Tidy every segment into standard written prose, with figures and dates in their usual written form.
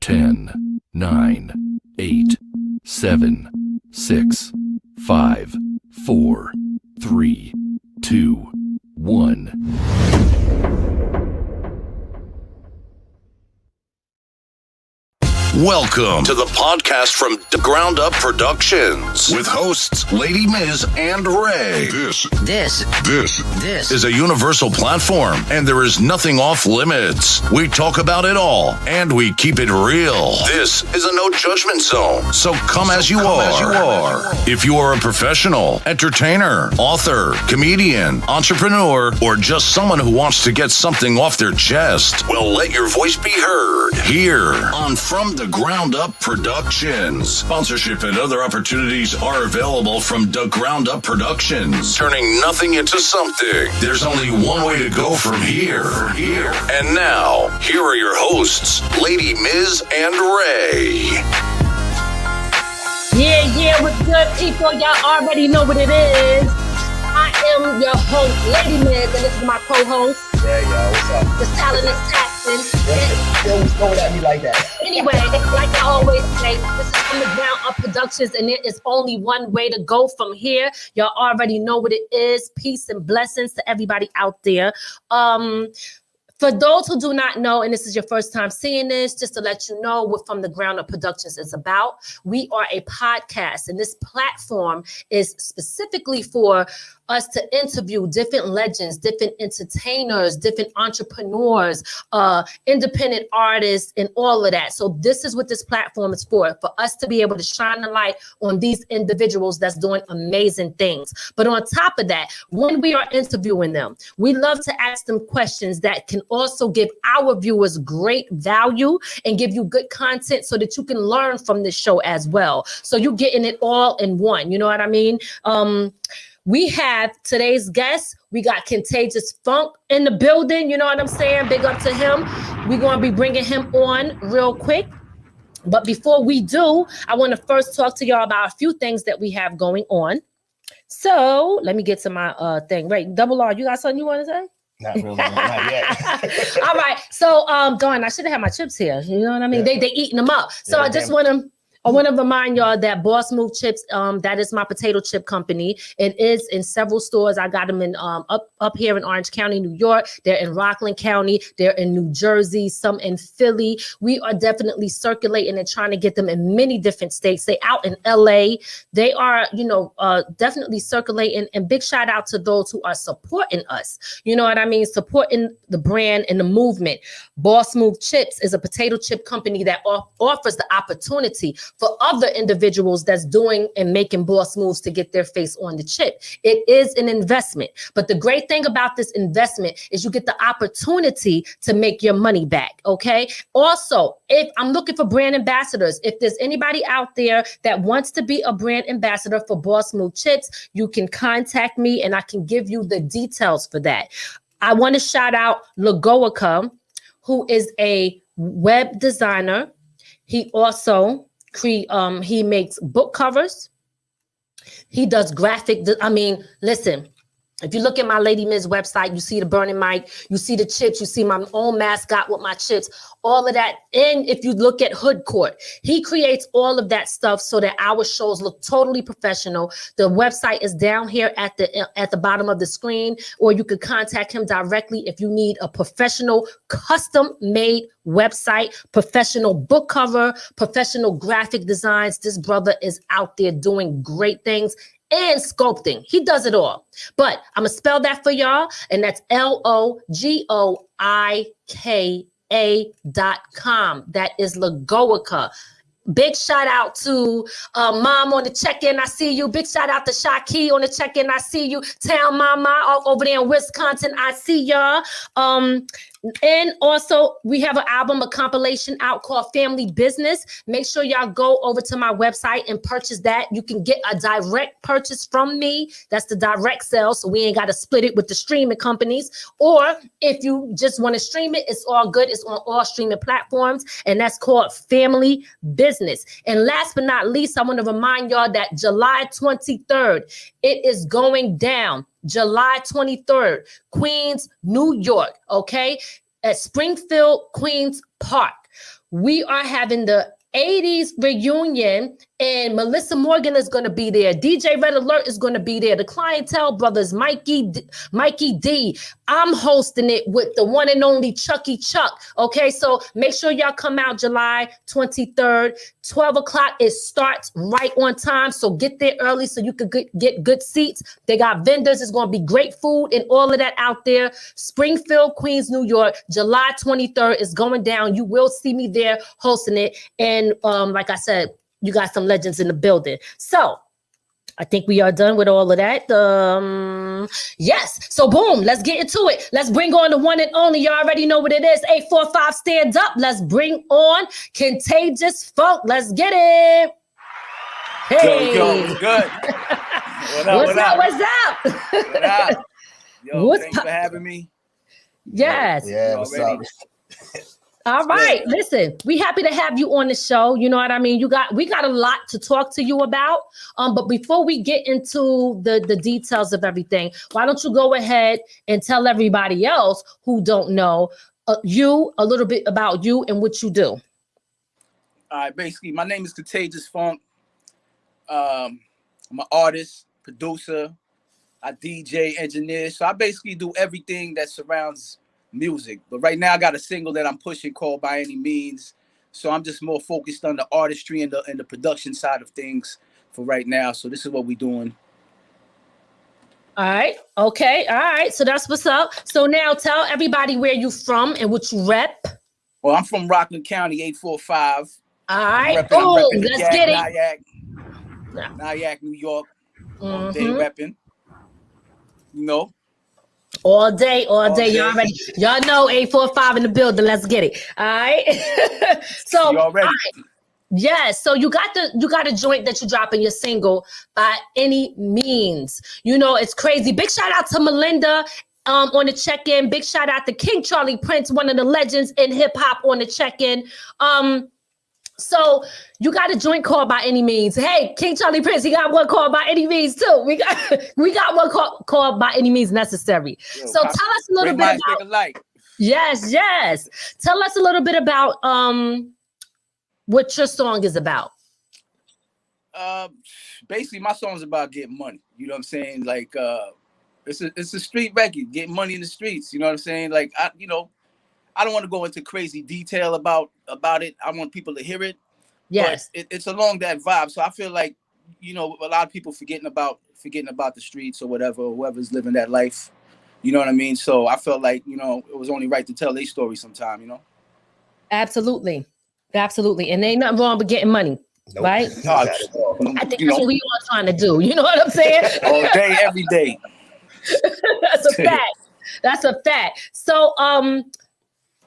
10, 9, 8, 7, 6, 5, 4, 3, 2, 1. Welcome to the podcast from Ground Up Productions with hosts Ladi Miz and Ray. This is a universal platform, and there is nothing off limits. We talk about it all, and we keep it real. This is a no judgment zone, so come as you are. If you are a professional, entertainer, author, comedian, entrepreneur, or just someone who wants to get something off their chest, well, let your voice be heard here on From the Ground Up Productions. Sponsorship and other opportunities are available from the Ground Up Productions. Turning nothing into something. There's only one way to go from here. And now, here are your hosts, Ladi Miz and Ray. Yeah, what's good, people? Y'all already know what it is. I am your host, Ladi Miz, and this is my co-host. Yeah, y'all, what's up? The talent is taxing. Don't go at me like that. Anyway, like I always say, this is From the Ground Up Productions, and there is only one way to go from here. Y'all already know what it is. Peace and blessings to everybody out there. For those who do not know, and this is your first time seeing this, just to let you know what From the Ground Up Productions is about. We are a podcast, and this platform is specifically for us to interview different legends, different entertainers, different entrepreneurs, independent artists, and all of that. So this is what this platform is for us to be able to shine the light on these individuals that's doing amazing things. But on top of that, when we are interviewing them, we love to ask them questions that can also give our viewers great value and give you good content so that you can learn from this show as well. So you're getting it all in one, you know what I mean? We have today's guest. We got Contageous Funk in the building. You know what I'm saying? Big up to him. We're going to be bringing him on real quick. But before we do, I want to first talk to y'all about a few things that we have going on. So let me get to my thing. Right. Double R, you got something you want to say? Not really, not yet. All right. So, darn, I should have had my chips here. You know what I mean? Yeah. They eating them up. So I just want to remind y'all that Boss Move Chips, that is my potato chip company. It is in several stores. I got them in up here in Orange County, New York. They're in Rockland County. They're in New Jersey, some in Philly. We are definitely circulating and trying to get them in many different states. They out in LA. They are, definitely circulating. And big shout out to those who are supporting us. You know what I mean? Supporting the brand and the movement. Boss Move Chips is a potato chip company that offers the opportunity for other individuals that's doing and making boss moves to get their face on the chip. It is an investment. But the great thing about this investment is you get the opportunity to make your money back, okay? Also, if I'm looking for brand ambassadors, if there's anybody out there that wants to be a brand ambassador for Boss Move Chips, you can contact me and I can give you the details for that. I want to shout out Lagoica, who is a web designer. He also he makes book covers. He does graphic. Listen, if you look at my Ladi Miz website, you see the burning mic, you see the chips, you see my own mascot with my chips, all of that. And if you look at Hood Court, he creates all of that stuff so that our shows look totally professional. The website is down here at the bottom of the screen, or you could contact him directly if you need a professional, custom-made website, professional book cover, professional graphic designs. This brother is out there doing great things. And sculpting. He does it all. But I'm going to spell that for y'all. And that's LOGOIKA.com. That is Lagoica. Big shout out to Mom on the check-in. I see you. Big shout out to Shaki on the check-in. I see you. Town Mama over there in Wisconsin. I see y'all. And also, we have an album, a compilation out called Family Business. Make sure y'all go over to my website and purchase that. You can get a direct purchase from me. That's the direct sale, so we ain't got to split it with the streaming companies. Or if you just want to stream it, it's all good. It's on all streaming platforms, and that's called Family Business. And last but not least, I want to remind y'all that July 23rd, it is going down. July 23rd, Queens, New York, okay? At Springfield, Queens Park. we are having the 80s reunion, and Melissa Morgan is going to be there. DJ Red Alert is going to be there. The Clientele Brothers, Mikey D. I'm hosting it with the one and only Chucky Chuck. Okay, so make sure y'all come out July 23rd, 12 o'clock. It starts right on time, so get there early so you could get good seats. They got vendors. It's going to be great food and all of that out there. Springfield, Queens, New York, July 23rd is going down. You will see me there hosting it. And like I said, you got some legends in the building. So I think we are done with all of that. Yes. So boom, let's get into it. Let's bring on the one and only. You already know what it is. 845 stand up. Let's bring on Contageous Funk. Let's get it. Hey. Yo, what's good? What's up? What up? Yo, thanks for having me. Yes. Yeah, what's up? All right, listen, we happy to have you on the show. You know what I mean? We got a lot to talk to you about. But before we get into the details of everything, why don't you go ahead and tell everybody else who don't know a little bit about you and what you do. All right, basically, my name is Contageous Funk. I'm an artist, producer, I DJ, engineer. So I basically do everything that surrounds music. But right now I got a single that I'm pushing called By Any Means. So I'm just more focused on the artistry and the production side of things for right now. So this is what we're doing. All right. Okay. All right. So that's what's up. So now tell everybody where you from and what you rep. Well, I'm from Rockland County, 845. All right. Oh, let's get it. Nyack, New York. All day repping. You know. All day. Y'all know 845 in the building. Let's get it. All right. So you already. Right. Yes. So you got a joint that you dropping your single By Any Means. You know, it's crazy. Big shout out to Melinda on the check-in. Big shout out to King Charlie Prince, one of the legends in hip hop on the check-in. So you got a joint called By Any Means. Hey, King Charlie Prince, he got one called By Any Means too. We got one called By Any Means Necessary. Yo, so tell us a little bit about. Yes. Tell us a little bit about what your song is about. Basically, my song's about getting money. You know what I'm saying? Like, it's a street record, getting money in the streets. You know what I'm saying? Like, I don't want to go into crazy detail about it. I want people to hear it. Yes. But it's along that vibe. So I feel like, a lot of people forgetting about the streets or whatever, or whoever's living that life. You know what I mean? So I felt like, it was only right to tell their story sometime, Absolutely. And ain't nothing wrong with getting money. Nope. Right? No, I think that's what we all trying to do. You know what I'm saying? All day, every day. That's a fact. So,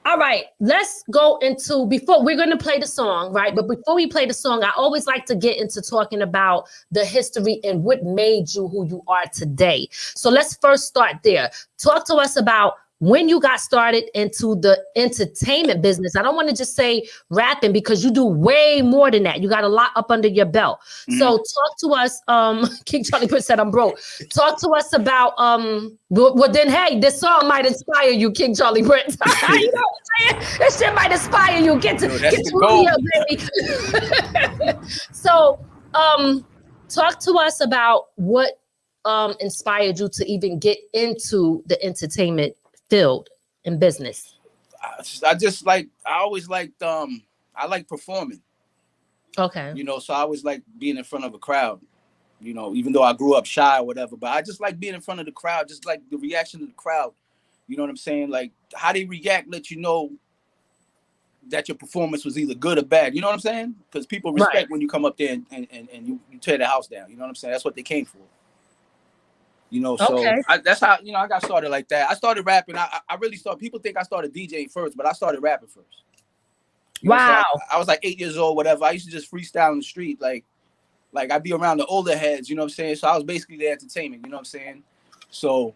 all right, let's go into, before we're going to play the song, right? But before we play the song, I always like to get into talking about the history and what made you who you are today. So let's first start there. Talk to us about when you got started into the entertainment business. I don't want to just say rapping because you do way more than that. You got a lot up under your belt. Mm-hmm. So talk to us, King Charlie Prince said I'm broke. Talk to us about, well then, hey, this song might inspire you, King Charlie Prince. You know what I'm saying? This shit might inspire you. Get to here, baby. So talk to us about what inspired you to even get into the entertainment field in business. I always liked I like performing. Okay. So I always like being in front of a crowd, even though I grew up shy or whatever, but I just like being in front of the crowd, just like the reaction of the crowd. You know what I'm saying? Like how they react, let you know that your performance was either good or bad. You know what I'm saying? Because people respect when you come up there and you tear the house down. You know what I'm saying? That's what they came for. So that's how, I got started like that. I started rapping. I really started, people think I started DJing first, but I started rapping first. Wow. I was like 8 years old, whatever. I used to just freestyle in the street. Like I'd be around the older heads, you know what I'm saying? So I was basically the entertainment, you know what I'm saying? So,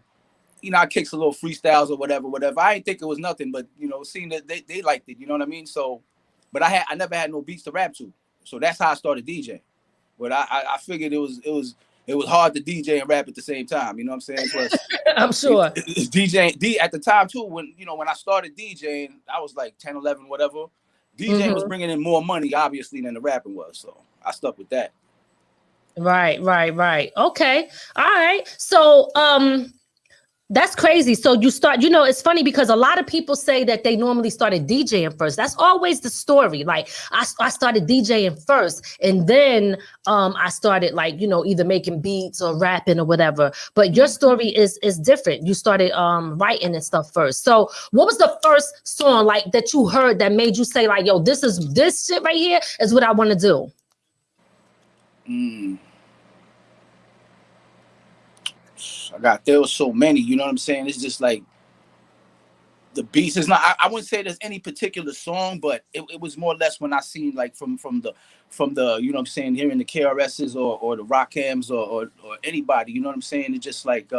I kicked a little freestyles or whatever. I didn't think it was nothing, but, seeing that they liked it, you know what I mean? So, but I never had no beats to rap to. So that's how I started DJing. But I figured it was hard to DJ and rap at the same time. You know what I'm saying? Plus, I'm sure. DJing at the time too, when I started DJing, I was like 10, 11, whatever. DJing was bringing in more money, obviously, than the rapping was. So I stuck with that. Right. Okay. All right. So, that's crazy. So you start, it's funny because a lot of people say that they normally started DJing first. That's always the story. Like I started DJing first and then I started like, either making beats or rapping or whatever. But your story is different. You started writing and stuff first. So what was the first song like that you heard that made you say like, yo, this shit right here is what I want to do? There was so many, you know what I'm saying? It's just like the beats. It's not. I wouldn't say there's any particular song, but it was more or less when I seen like from the you know what I'm saying, hearing the KRSs or the Rock Hams or anybody, you know what I'm saying? It's just like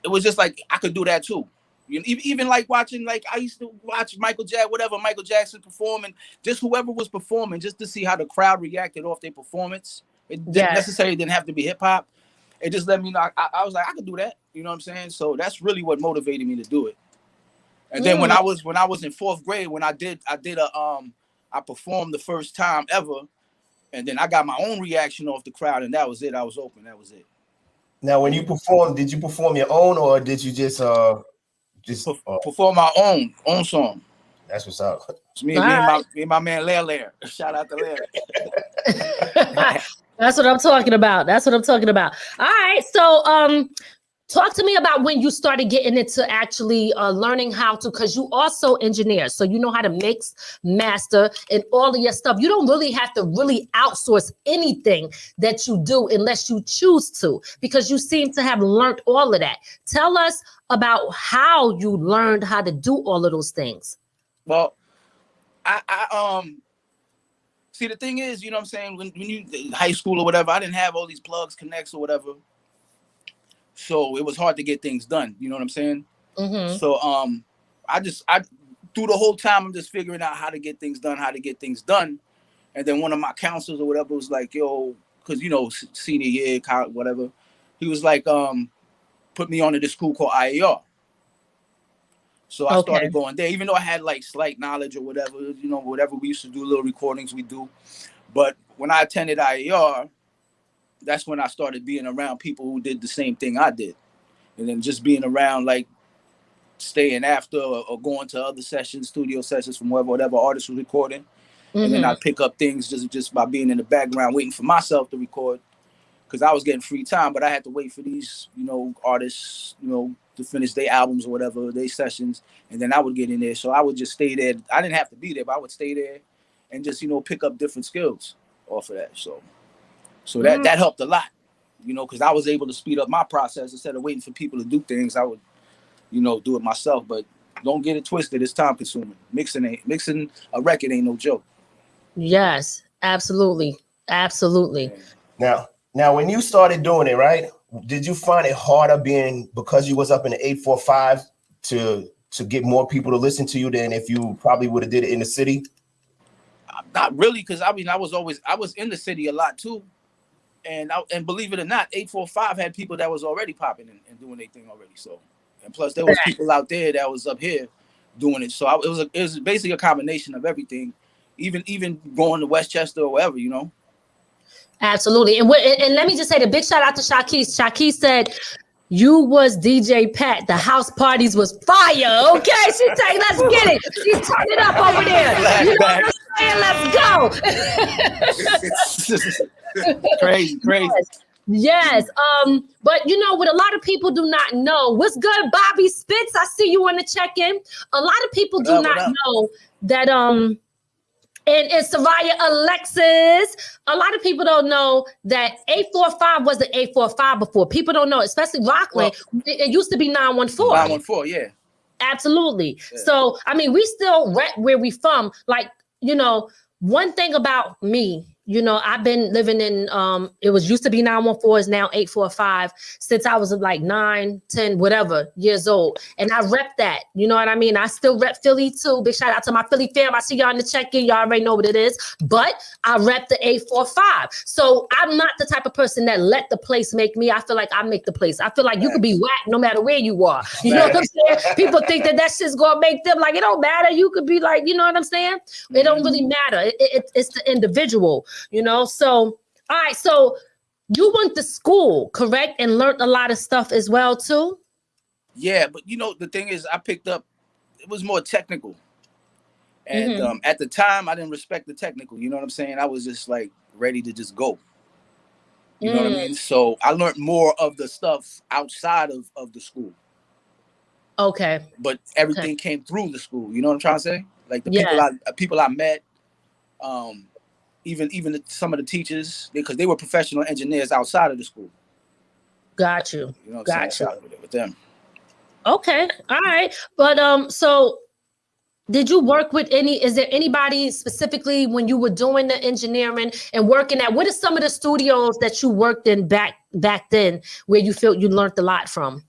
it was just like I could do that too. Even like watching, like I used to watch Michael Jackson perform, and just whoever was performing, just to see how the crowd reacted off their performance. It didn't necessarily didn't have to be hip hop. It just let me know. I was like, I could do that. You know what I'm saying? So that's really what motivated me to do it. And then when I was in 4th grade, when I performed the first time ever, and then I got my own reaction off the crowd, and that was it. I was open. That was it. Now, when you performed, did you perform your own, or did you just perform my own song? That's what's up. It's me and my man Lair. Shout out to Lair. That's what I'm talking about. All right. So talk to me about when you started getting into actually learning how to, because you also engineer. So you know how to mix, master, and all of your stuff. You don't really have to really outsource anything that you do unless you choose to, because you seem to have learned all of that. Tell us about how you learned how to do all of those things. Well, I see, the thing is, you know what I'm saying, when you high school or whatever, I didn't have all these plugs, connects or whatever. So it was hard to get things done. You know what I'm saying? Mm-hmm. So I through the whole time, I'm just figuring out how to get things done. And then one of my counselors or whatever was like, yo, because, senior year, college, whatever, he was like, put me onto this school called IAR. So I started going there, even though I had like slight knowledge or whatever, whatever we used to do, little recordings we do. But when I attended IAR, that's when I started being around people who did the same thing I did. And then just being around, like staying after or going to other sessions, studio sessions from whatever artist was recording. Mm-hmm. And then I'd pick up things just by being in the background, waiting for myself to record. Because I was getting free time, but I had to wait for these, artists, to finish their albums or whatever, their sessions. And then I would get in there. So I would just stay there. I didn't have to be there, but I would stay there and just, pick up different skills off of that. So that helped a lot, because I was able to speed up my process. Instead of waiting for people to do things, I would, do it myself. But don't get it twisted. It's time consuming. Mixing a record ain't no joke. Yes, absolutely. Now, when you started doing it, right, did you find it harder because you was up in the 845 to get more people to listen to you than if you probably would have did it in the city? Not really, because I was in the city a lot too. And believe it or not, 845 had people that was already popping and doing their thing already. So, and plus there was people out there that was up here doing it. So it was basically a combination of everything, even going to Westchester or wherever, Absolutely. And let me just say the big shout out to Shakis. Shakis said, you was DJ Pat. The house parties was fire. Okay. She's saying, let's get it. She's turning it up over there. You know what I'm saying? Let's go. Crazy. Yes. But what a lot of people do not know. What's good, Bobby Spitz? I see you on the check-in. A lot of people do not know that and Soraya Alexis. A lot of people don't know that 845 was the 845 before. People don't know, especially Rockland. It used to be 914. 914, yeah. Absolutely. Yeah. So, we still rep where we from. Like, one thing about me I've been living in, it was used to be 914, is now 845, since I was like 9, 10, whatever years old. And I rep that, you know what I mean? I still rep Philly too. Big shout out to my Philly fam. I see y'all in the check-in. Y'all already know what it is. But I rep the 845. So I'm not the type of person that let the place make me. I feel like I make the place. I feel like you could be whack no matter where you are. You know what I'm saying? People think that shit's going to make them like, it don't matter. You could be like, you know what I'm saying? It don't really matter. It's the individual. So, all right. So you went to school, correct? And learned a lot of stuff as well, too? Yeah, but the thing is, I picked up, it was more technical. And at the time, I didn't respect the technical. You know what I'm saying? I was just like ready to just go. You know what I mean? So I learned more of the stuff outside of the school. Okay. But everything came through the school. You know what I'm trying to say? Like the people I met, even some of the teachers, because they were professional engineers outside of the school. Got you. You know what I'm saying? With them. Okay. All right. But so did you work with is there anybody specifically when you were doing the engineering and working at, what are some of the studios that you worked in back then where you felt you learned a lot from?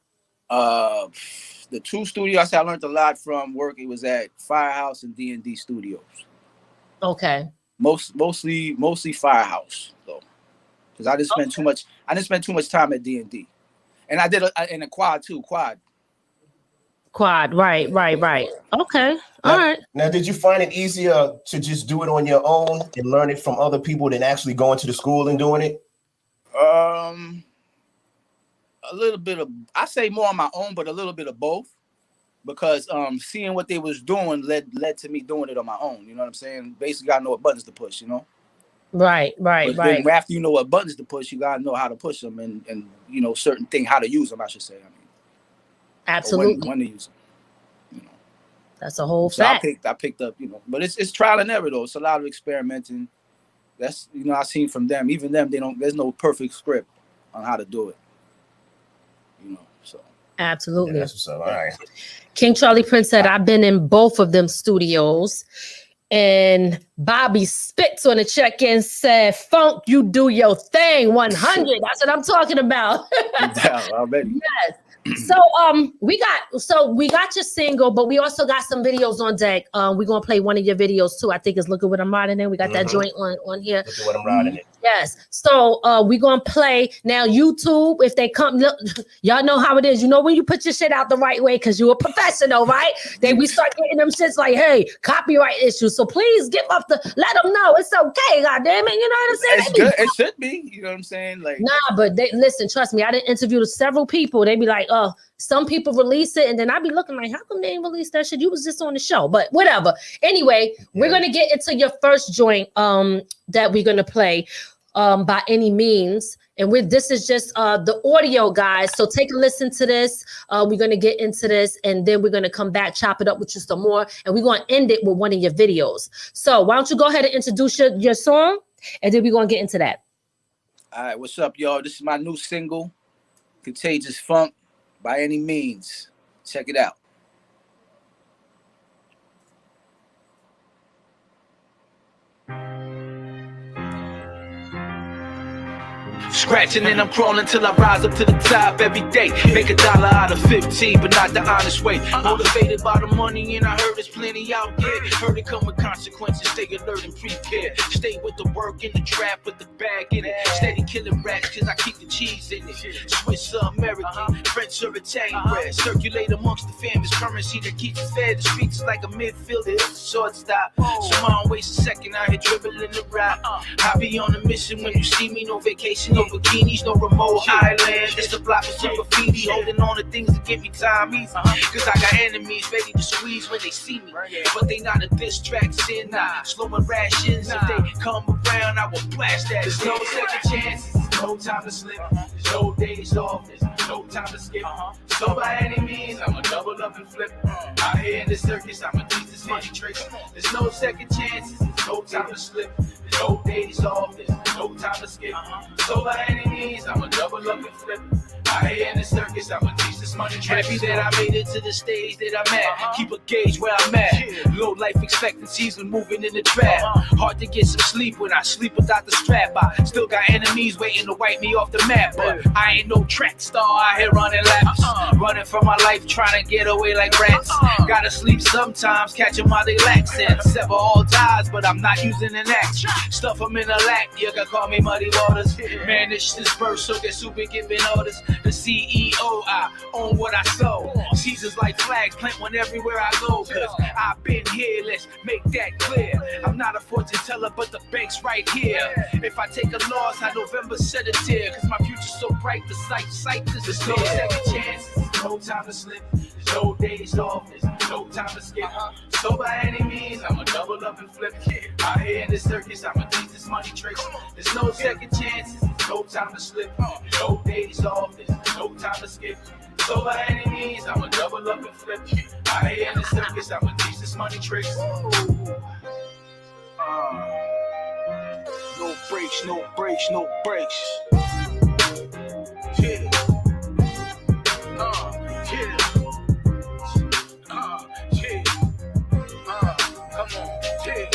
The two studios I learned a lot from working was at Firehouse and D&D Studios. Okay. Mostly Firehouse though, because I didn't spend too much time at D&D, and I did in a quad too. Quad, right. Okay, all right. Now, did you find it easier to just do it on your own and learn it from other people than actually going to the school and doing it? A little bit of, I say more on my own, but a little bit of both. Because seeing what they was doing led to me doing it on my own. You know what I'm saying? Basically, gotta know what buttons to push. Right. But then after you know what buttons to push, you gotta know how to push them and certain thing, how to use them. I should say. Absolutely. When to use them. That's a whole so fact. I picked up. But it's trial and error though. It's a lot of experimenting. That's I seen from them. Even them, there's no perfect script on how to do it. So. Absolutely. Yeah, that's what's up. All right. King Charlie Prince said, I've been in both of them studios. And Bobby Spitz on the check-in said, Funk, you do your thing, 100. That's what I'm talking about. Yeah, already. Yes. So we got your single, but we also got some videos on deck. We're gonna play one of your videos too. I think it's Look at What I'm Riding In. We got that joint on here. Look at What I'm Riding In. Yes. So we're gonna play now. YouTube, if they come, look, y'all know how it is. When you put your shit out the right way, because you're a professional, right? We start getting them shits like, hey, copyright issues. So please let them know it's okay. God damn it, you know what I'm saying? It's good. It should be. You know what I'm saying? Like, nah, but listen, trust me. I didn't interview several people. They be like, some people release it, and then I be looking like, how come they didn't release that shit? You was just on the show, but whatever. Anyway, we're gonna get into your first joint that we're gonna play by any means. And this is just the audio, guys. So take a listen to this. We're gonna get into this, and then we're gonna come back, chop it up with you some more, and we're gonna end it with one of your videos. So why don't you go ahead and introduce your song, and then we're gonna get into that. All right, what's up, y'all? This is my new single, Contageous Funk, By Any Means. Check it out. Scratching and I'm crawling till I rise up to the top every day. Make $1 out of 15, but not the honest way. Motivated by the money, and I heard there's plenty out there. Heard it come with consequences. Stay alert and prepare. Stay with the work in the trap with the bag in it. Steady killing rats cause I keep the cheese in it. Swiss American, French or Italian bread. Circulate amongst the family's currency that keeps it fed. The streets is like a midfielder, it's a shortstop. So I don't waste a second out here dribbling the rock. I be on a mission when you see me, no vacation, no bikinis, no remote island. It's a block with some graffiti, holding on to things that give me time easy. Cause I got enemies ready to squeeze when they see me, but they not a diss track sin. Slowing rations, if they come around, I will blast that. There's no second chances, no time to slip. There's no days off, there's no time to skip. So by any means, I'ma double up and flip. Out here in the circus, I'ma teach this money tricks. There's no second chances, there's no time to slip. There's no days off, there's no time to skip. So by any means, I'ma double up and flip. Out here in the circus, I'ma teach this Happy that I made it to the stage that I'm at. Keep a gauge where I'm at. Low life expectancies when moving in the trap. Hard to get some sleep when I sleep without the strap. I still got enemies waiting to wipe me off the map. But I ain't no track star out here running laps. Running for my life, trying to get away like rats. Gotta sleep sometimes, catch them while they lax. And sever all ties, but I'm not using an axe. Stuff them in a lack, you can call me Muddy Waters. Manage this verse so get super giving orders. The CEO, I own what I sow. Seasons like flags, plant one everywhere I go. Cause I've been here, let's make that clear. I'm not a fortune teller, but the bank's right here. If I take a loss, I November shed a tear. Cause my future's so bright, the sight this is no second chances. No time to slip, there's no days off, there's no time to skip. So by any means, I'ma double up and flip. Out here in the circus, I'ma teach this money tricks. There's no second chances, there's no time to slip. No days off, there's no time to skip. So by any means, I'ma double up and flip. Out here in the circus, I'ma teach this money tricks. No breaks, no breaks, no breaks. Yeah. Yeah. Come on, yeah.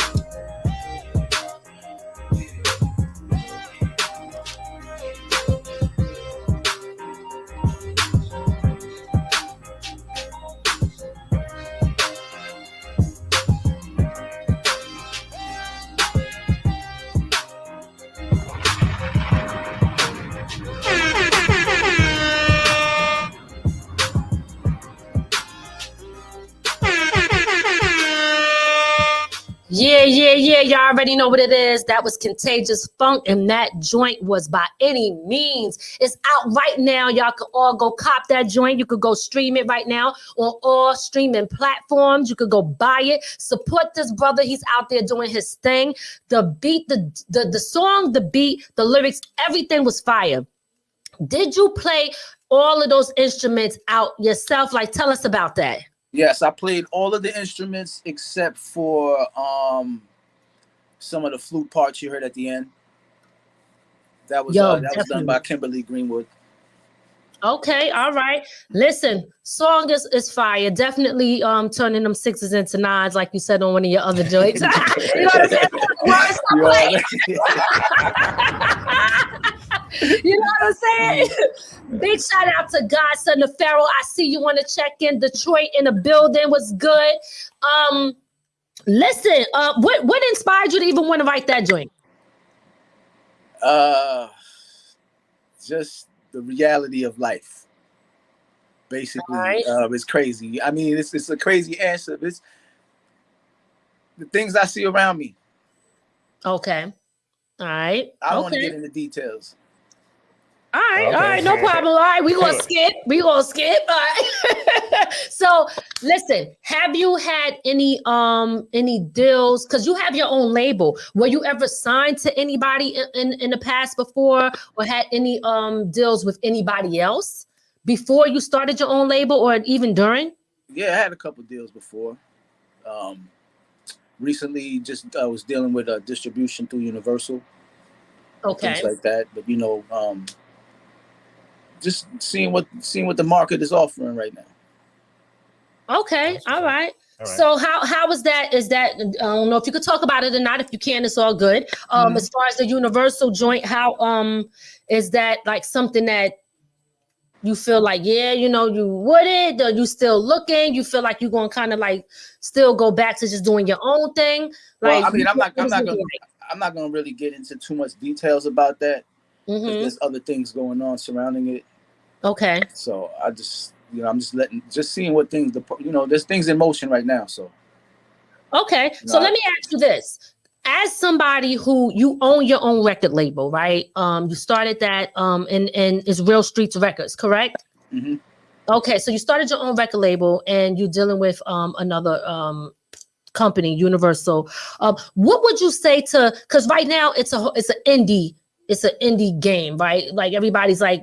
Yeah. Y'all already know what it is. That was Contageous Funk, and that joint was By Any Means. It's out right now. Y'all can all go cop that joint. You could go stream it right now on all streaming platforms. You could go buy it. Support this brother. He's out there doing his thing. The beat, the song, the beat, the lyrics, everything was fire. Did you play all of those instruments out yourself? Like, tell us about that. Yes, I played all of the instruments except for some of the flute parts you heard at the end. That was done by Kimberly Greenwood. Okay, all right. Listen, song is fire. Definitely turning them sixes into nines, like you said on one of your other joints. You know what I'm saying? You know what I'm saying? Big shout out to Godson the Pharaoh. I see you want to check in. Detroit in the building was good. Listen, what inspired you to even want to write that joint? Just the reality of life. Basically, right. It's crazy. I mean, it's a crazy answer. It's the things I see around me. Okay. All right. I don't want to get into details. All right, no problem. All right, we're gonna skip. All right. So listen, have you had any deals? Because you have your own label. Were you ever signed to anybody in the past before, or had any deals with anybody else before you started your own label, or even during? Yeah, I had a couple deals before. Recently, just was dealing with distribution through Universal. Okay. Things like that, but just seeing what the market is offering right now. Okay, all right. So how was that? Is that, I don't know if you could talk about it or not. If you can, it's all good. As far as the Universal joint, how is that like something that you feel like, you wouldn't, or you still looking? You feel like you're gonna kind of like still go back to just doing your own thing? Like, well, I mean, I'm not gonna really get into too much details about that. Mm-hmm. There's other things going on surrounding it. Okay. So I just, I'm just seeing what things, there's things in motion right now. So. Okay. So let me ask you this. As somebody who you own your own record label, right? You started that and it's Real Streets Records, correct? Mm-hmm. Okay. So you started your own record label and you're dealing with another company, Universal. What would you say because right now it's an indie game, right? Like everybody's like,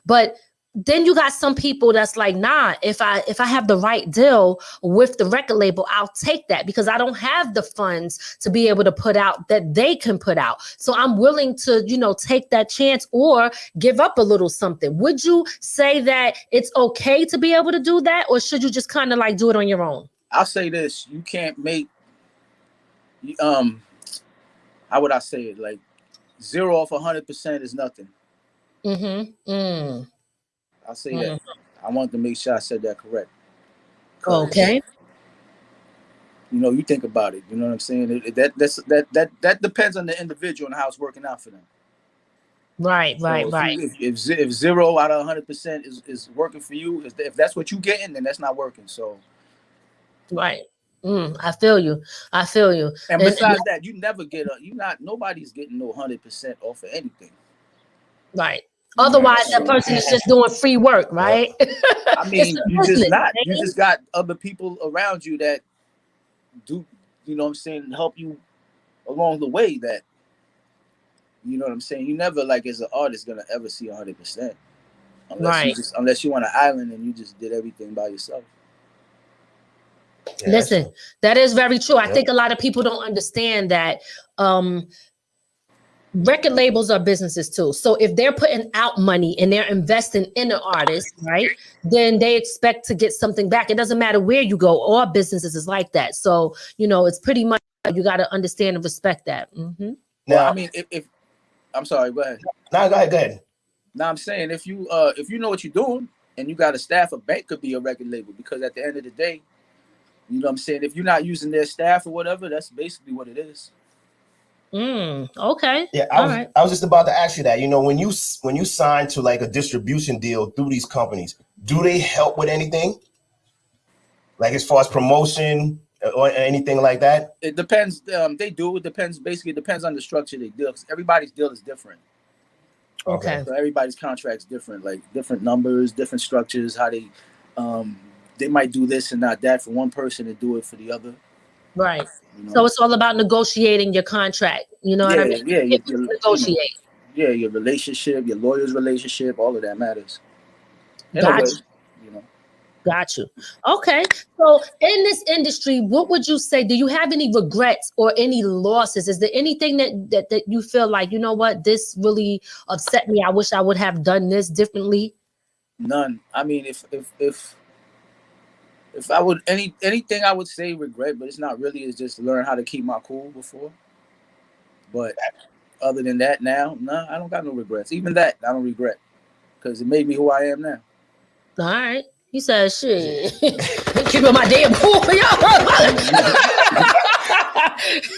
but then you got some people that's like, nah, if I have the right deal with the record label, I'll take that because I don't have the funds to be able to put out that they can put out. So I'm willing to, take that chance or give up a little something. Would you say that it's okay to be able to do that, or should you just kind of like do it on your own? I'll say this: you can't make, how would I say it? Like 0 off 100% is nothing. I'll say that. I wanted to make sure I said that correct. Okay. You think about it. You know what I'm saying? That depends on the individual and how it's working out for them. Right. If 0 out of 100% is working for you, if that's what you getting, then that's not working. So. Right. I feel you. And besides that, you never get nobody's getting no 100% off of anything. Right. Otherwise, that person is just doing free work, right? I mean, you just got other people around you that do, help you along the way. That, you know what I'm saying? You never, like, as an artist, gonna ever see 100%, unless you're on an island and you just did everything by yourself. Yeah, listen, that is very true. I think a lot of people don't understand that. Record labels are businesses too. So if they're putting out money and they're investing in an artist, right, then they expect to get something back. It doesn't matter where you go. All businesses is like that. So, it's pretty much, you got to understand and respect that. Now, I mean, if I'm sorry, go ahead. No, go ahead. Now I'm saying if you know what you're doing and you got a staff, a bank could be a record label, because at the end of the day, you know what I'm saying, if you're not using their staff or whatever, that's basically what it is. Okay. Yeah, I was just about to ask you that. When you sign to like a distribution deal through these companies, do they help with anything? Like as far as promotion or anything like that? It depends. They do. It depends. Basically, it depends on the structure they deal. Everybody's deal is different. Okay. So everybody's contract's different, like different numbers, different structures. How they might do this and not that for one person and do it for the other. Right. So it's all about negotiating your contract. You know what I mean? Yeah. You negotiate. Your relationship, your lawyer's relationship, all of that matters. Got you. Okay. So in this industry, what would you say? Do you have any regrets or any losses? Is there anything that you feel like, you know what, this really upset me? I wish I would have done this differently. None. I mean, if I would anything I would say regret, but it's not really, is just learn how to keep my cool before. But other than that, now, no, I don't got no regrets. Even that, I don't regret, because it made me who I am now. All right. He said, shit, keeping my damn cool.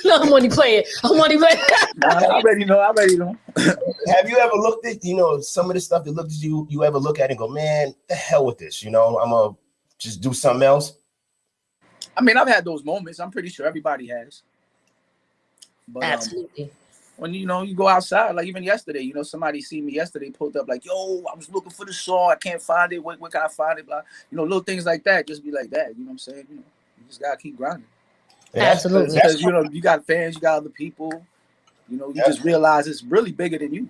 No, I'm only playing. I already know. Have you ever looked at, some of the stuff that looked at you ever look at and go, man, the hell with this, I'm going to just do something else? I mean, I've had those moments. I'm pretty sure everybody has. But, absolutely. When you go outside, like even yesterday, somebody see me yesterday, pulled up like, yo, I was looking for the song, I can't find it. Where can I find it? Blah, little things like that. Just be like that. You know what I'm saying? You just gotta keep grinding. Yeah, absolutely. Because you got fans, you got other people. You just realize it's really bigger than you.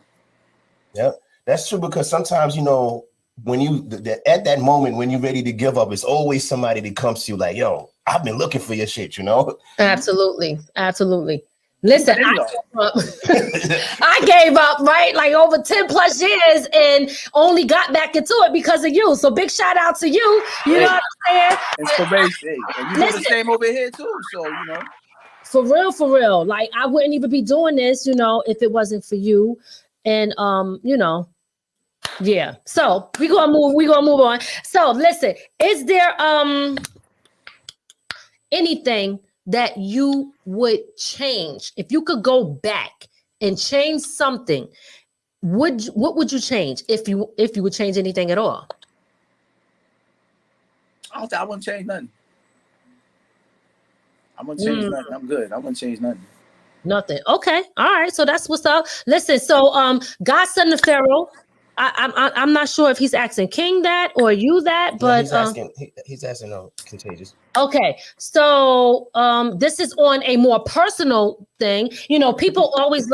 Yeah, that's true. Because sometimes when you at that moment when you're ready to give up, it's always somebody that comes to you like, yo, I've been looking for your shit. Absolutely. Listen, I gave up, right? Like over 10 plus years and only got back into it because of you. So big shout out to you. You know what I'm saying? Inspiration. And you do the same over here too. So, For real. Like I wouldn't even be doing this, if it wasn't for you. And yeah. So we're gonna move on. So listen, is there anything that you would change if you could go back and change something? What would you change if you would change anything at all? I wouldn't change nothing. I'm gonna change nothing. I'm good. I wouldn't change nothing. Nothing. Okay. All right. So that's what's up. Listen. So Godson the Pharaoh. I'm not sure if he's asking King that or you that, but he's asking Contagious. Okay, so this is on a more personal thing. People always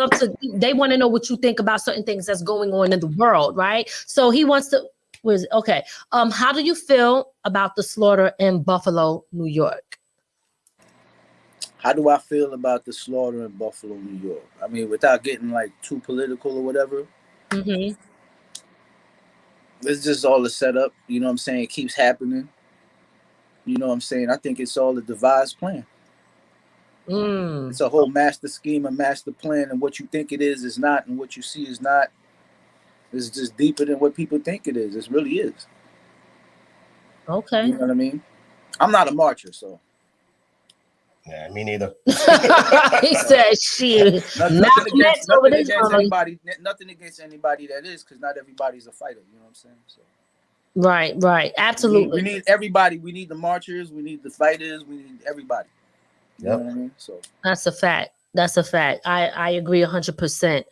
they want to know what you think about certain things that's going on in the world, right? So he wants to. Where's it? Okay. How do you feel about the slaughter in Buffalo, New York? How do I feel about the slaughter in Buffalo, New York? I mean, without getting like too political or whatever, Mm-hmm. it's just all a setup. You know what I'm saying? It keeps happening. You know what I'm saying? I think it's all a devised plan. It's a whole master scheme, a master plan, and what you think it is not, and what you see is not. It's just deeper than what people think it is. It really is. Okay. You know what I mean? I'm not a marcher, so. Yeah, me neither. He said, "Shit, nothing against anybody that is, because not everybody's a fighter. You know what I'm saying? So. Right, absolutely. We need everybody. We need the marchers. We need the fighters. We need everybody. You know what I mean? So that's a fact. I agree 100%.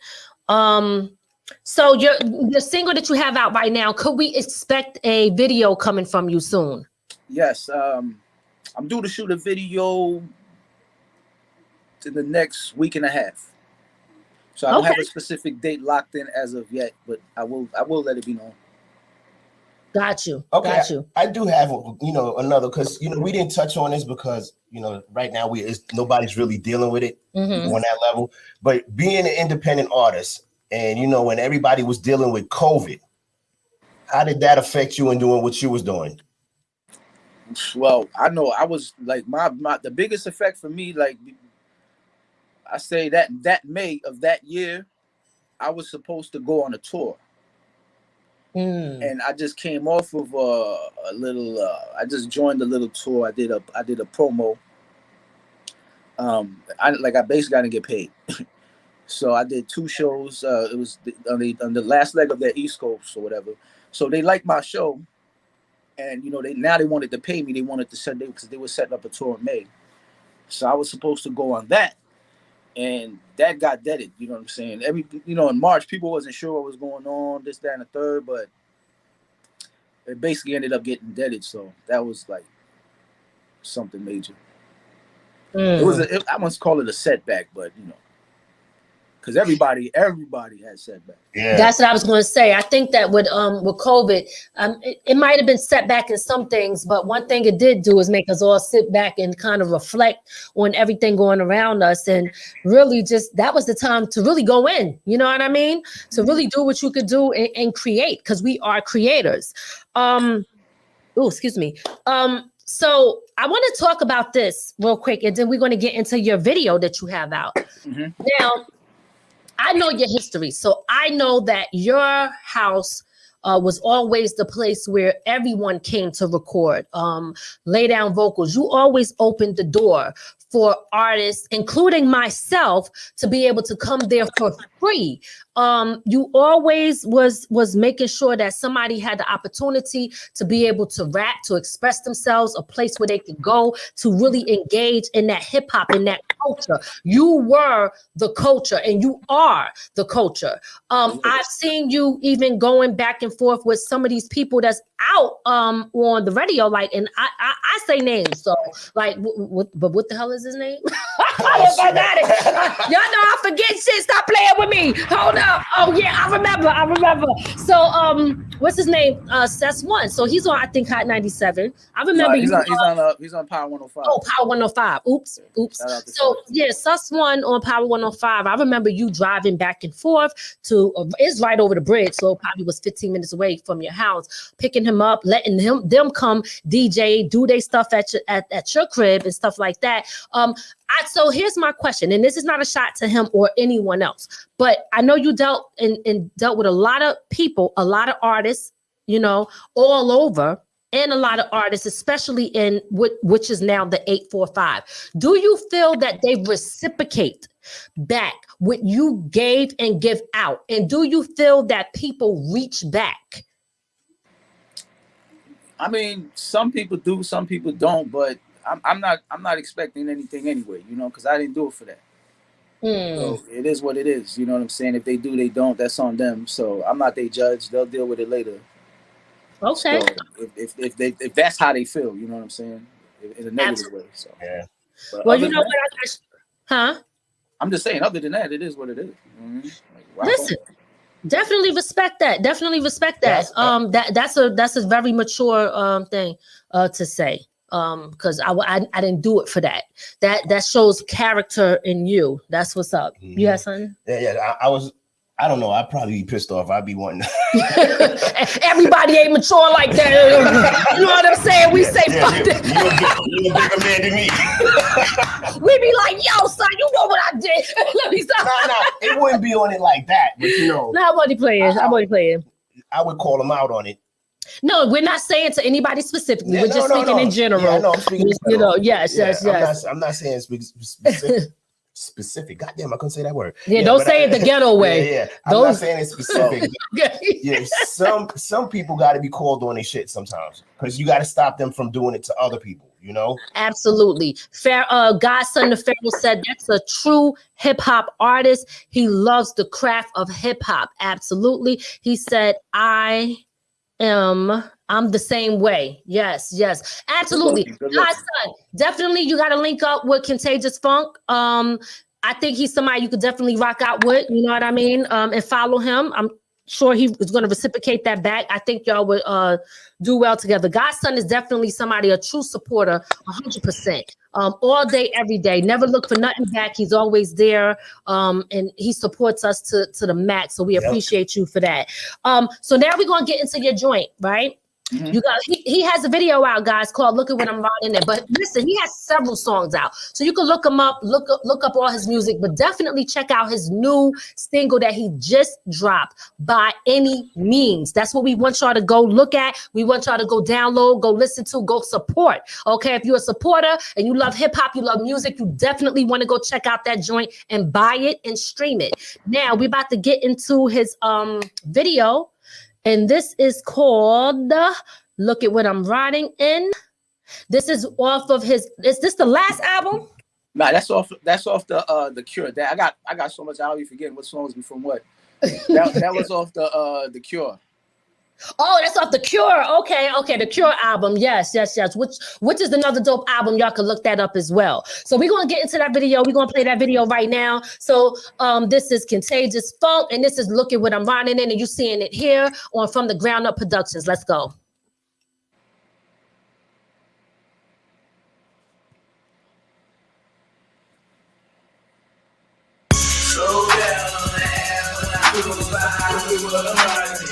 So your single that you have out right now, could we expect a video coming from you soon? Yes, I'm due to shoot a video in the next week and a half. So I don't have a specific date locked in as of yet, but I will let it be known. Got you. Okay, Got you. I do have, another, because, we didn't touch on this because, right now nobody's really dealing with it on that level. But being an independent artist and, when everybody was dealing with COVID, how did that affect you in doing what you was doing? Well, I know I was like the biggest effect for me, like I say that May of that year, I was supposed to go on a tour. And I just came off of a little. I just joined a little tour. I did a promo. I basically didn't get paid, so I did 2 shows. It was on the last leg of their East Coast or whatever. So they liked my show, and they wanted to pay me. They wanted to send because they were setting up a tour in May. So I was supposed to go on that, and that got deaded. You know what I'm saying? In March, people wasn't sure what was going on, this, that, and the third, but it basically ended up getting deaded. So that was like something major. It was I must call it a setback, but because everybody has setback. Yeah, that's what I was going to say. I think that with COVID, it might have been setback in some things, but one thing it did do is make us all sit back and kind of reflect on everything going around us, and really that was the time to really go in. You know what I mean? To really do what you could do and create, because we are creators. Excuse me. So I want to talk about this real quick, and then we're going to get into your video that you have out. Now, I know your history, so I know that your house was always the place where everyone came to record, lay down vocals. You always opened the door for artists, including myself, to be able to come there for free. You always was making sure that somebody had the opportunity to be able to rap, to express themselves, a place where they could go to really engage in that hip hop, in that culture. You were the culture, and you are the culture. I've seen you even going back and forth with some of these people that's out on the radio, like, and I say names, so like, but what the hell is his name? I forgot it. Y'all know I forget shit. Stop playing with me. Hold up. Oh yeah, I remember. So what's his name? Sess One. So he's on, I think, Hot 97. I remember he's on Power 105. Oh, Power 105. Oops. So yeah, Sess One on Power 105. I remember you driving back and forth to it's right over the bridge, so it probably was 15 minutes away from your house, picking him up, letting them come DJ, do their stuff at your crib and stuff like that. So here's my question, and this is not a shot to him or anyone else, but I know you dealt with a lot of people, a lot of artists, all over, and a lot of artists, especially in which is now the 845. Do you feel that they reciprocate back what you gave and give out? And do you feel that people reach back? I mean, some people do, some people don't, but I'm not expecting anything anyway, because I didn't do it for that. So it is what it is. You know what I'm saying? If they do, they don't. That's on them. So I'm not their judge. They'll deal with it later. Okay. So if that's how they feel, you know what I'm saying, in a negative way. So yeah. But well, you know what? I'm just saying. Other than that, it is what it is. Listen. Definitely respect that. Definitely respect that. That's a very mature thing to say. Because I didn't do it for that. That shows character in you. That's what's up. Mm-hmm. You have something? Yeah. I don't know. I'd probably be pissed off. I'd be wanting. Everybody ain't mature like that. You know what I'm saying? We say fuck that. You're a bigger man than me. We be like, yo, son, you know what I did. Let me stop. No, it wouldn't be on it like that. But you know, I'm only playing. I would call him out on it. No, we're not saying to anybody specifically. We're just speaking in general. Yeah, no, I'm speaking in general. Yes. I'm not saying specific. Goddamn, I couldn't say that word. Yeah, don't say it the ghetto way. Yeah. I'm not saying it's specific. Yeah, some people got to be called on their shit sometimes because you got to stop them from doing it to other people. You know? Absolutely. Godson the Pharaoh said that's a true hip hop artist. He loves the craft of hip hop. Absolutely. He said, I'm the same way. Yes, absolutely. Godson, definitely you got to link up with Contageous Funk. I think he's somebody you could definitely rock out with, you know what I mean? And follow him. I'm sure he is going to reciprocate that back. I think y'all would do well together. Godson is definitely somebody, a true supporter, 100%. All day, every day. Never look for nothing back. He's always there. And he supports us to the max. So we appreciate you for that. So now we're going to get into your joint, right? Mm-hmm. You got he has a video out, guys, called "Look at What I'm Riding In." But listen, he has several songs out, so you can look him up, look up all his music. But definitely check out his new single that he just dropped. By any means, that's what we want y'all to go look at. We want y'all to go download, go listen to, go support. Okay, if you're a supporter and you love hip hop, you love music, you definitely want to go check out that joint and buy it and stream it. Now we're about to get into his video. And this is called Look at What I'm Riding In. This is off of his. Is this the last album? Nah, that's off the Cure. That I got so much, I'll be forgetting what songs be from what. That was off the Cure. Oh, that's off the Cure. Okay, the Cure album. Yes. Which is another dope album. Y'all can look that up as well. So we're gonna get into that video. We're gonna play that video right now. So this is Contageous Funk, and this is Look at What I'm Riding In, and you're seeing it here on From the Ground Up Productions. Let's go. Slow down, look at what I'm riding in.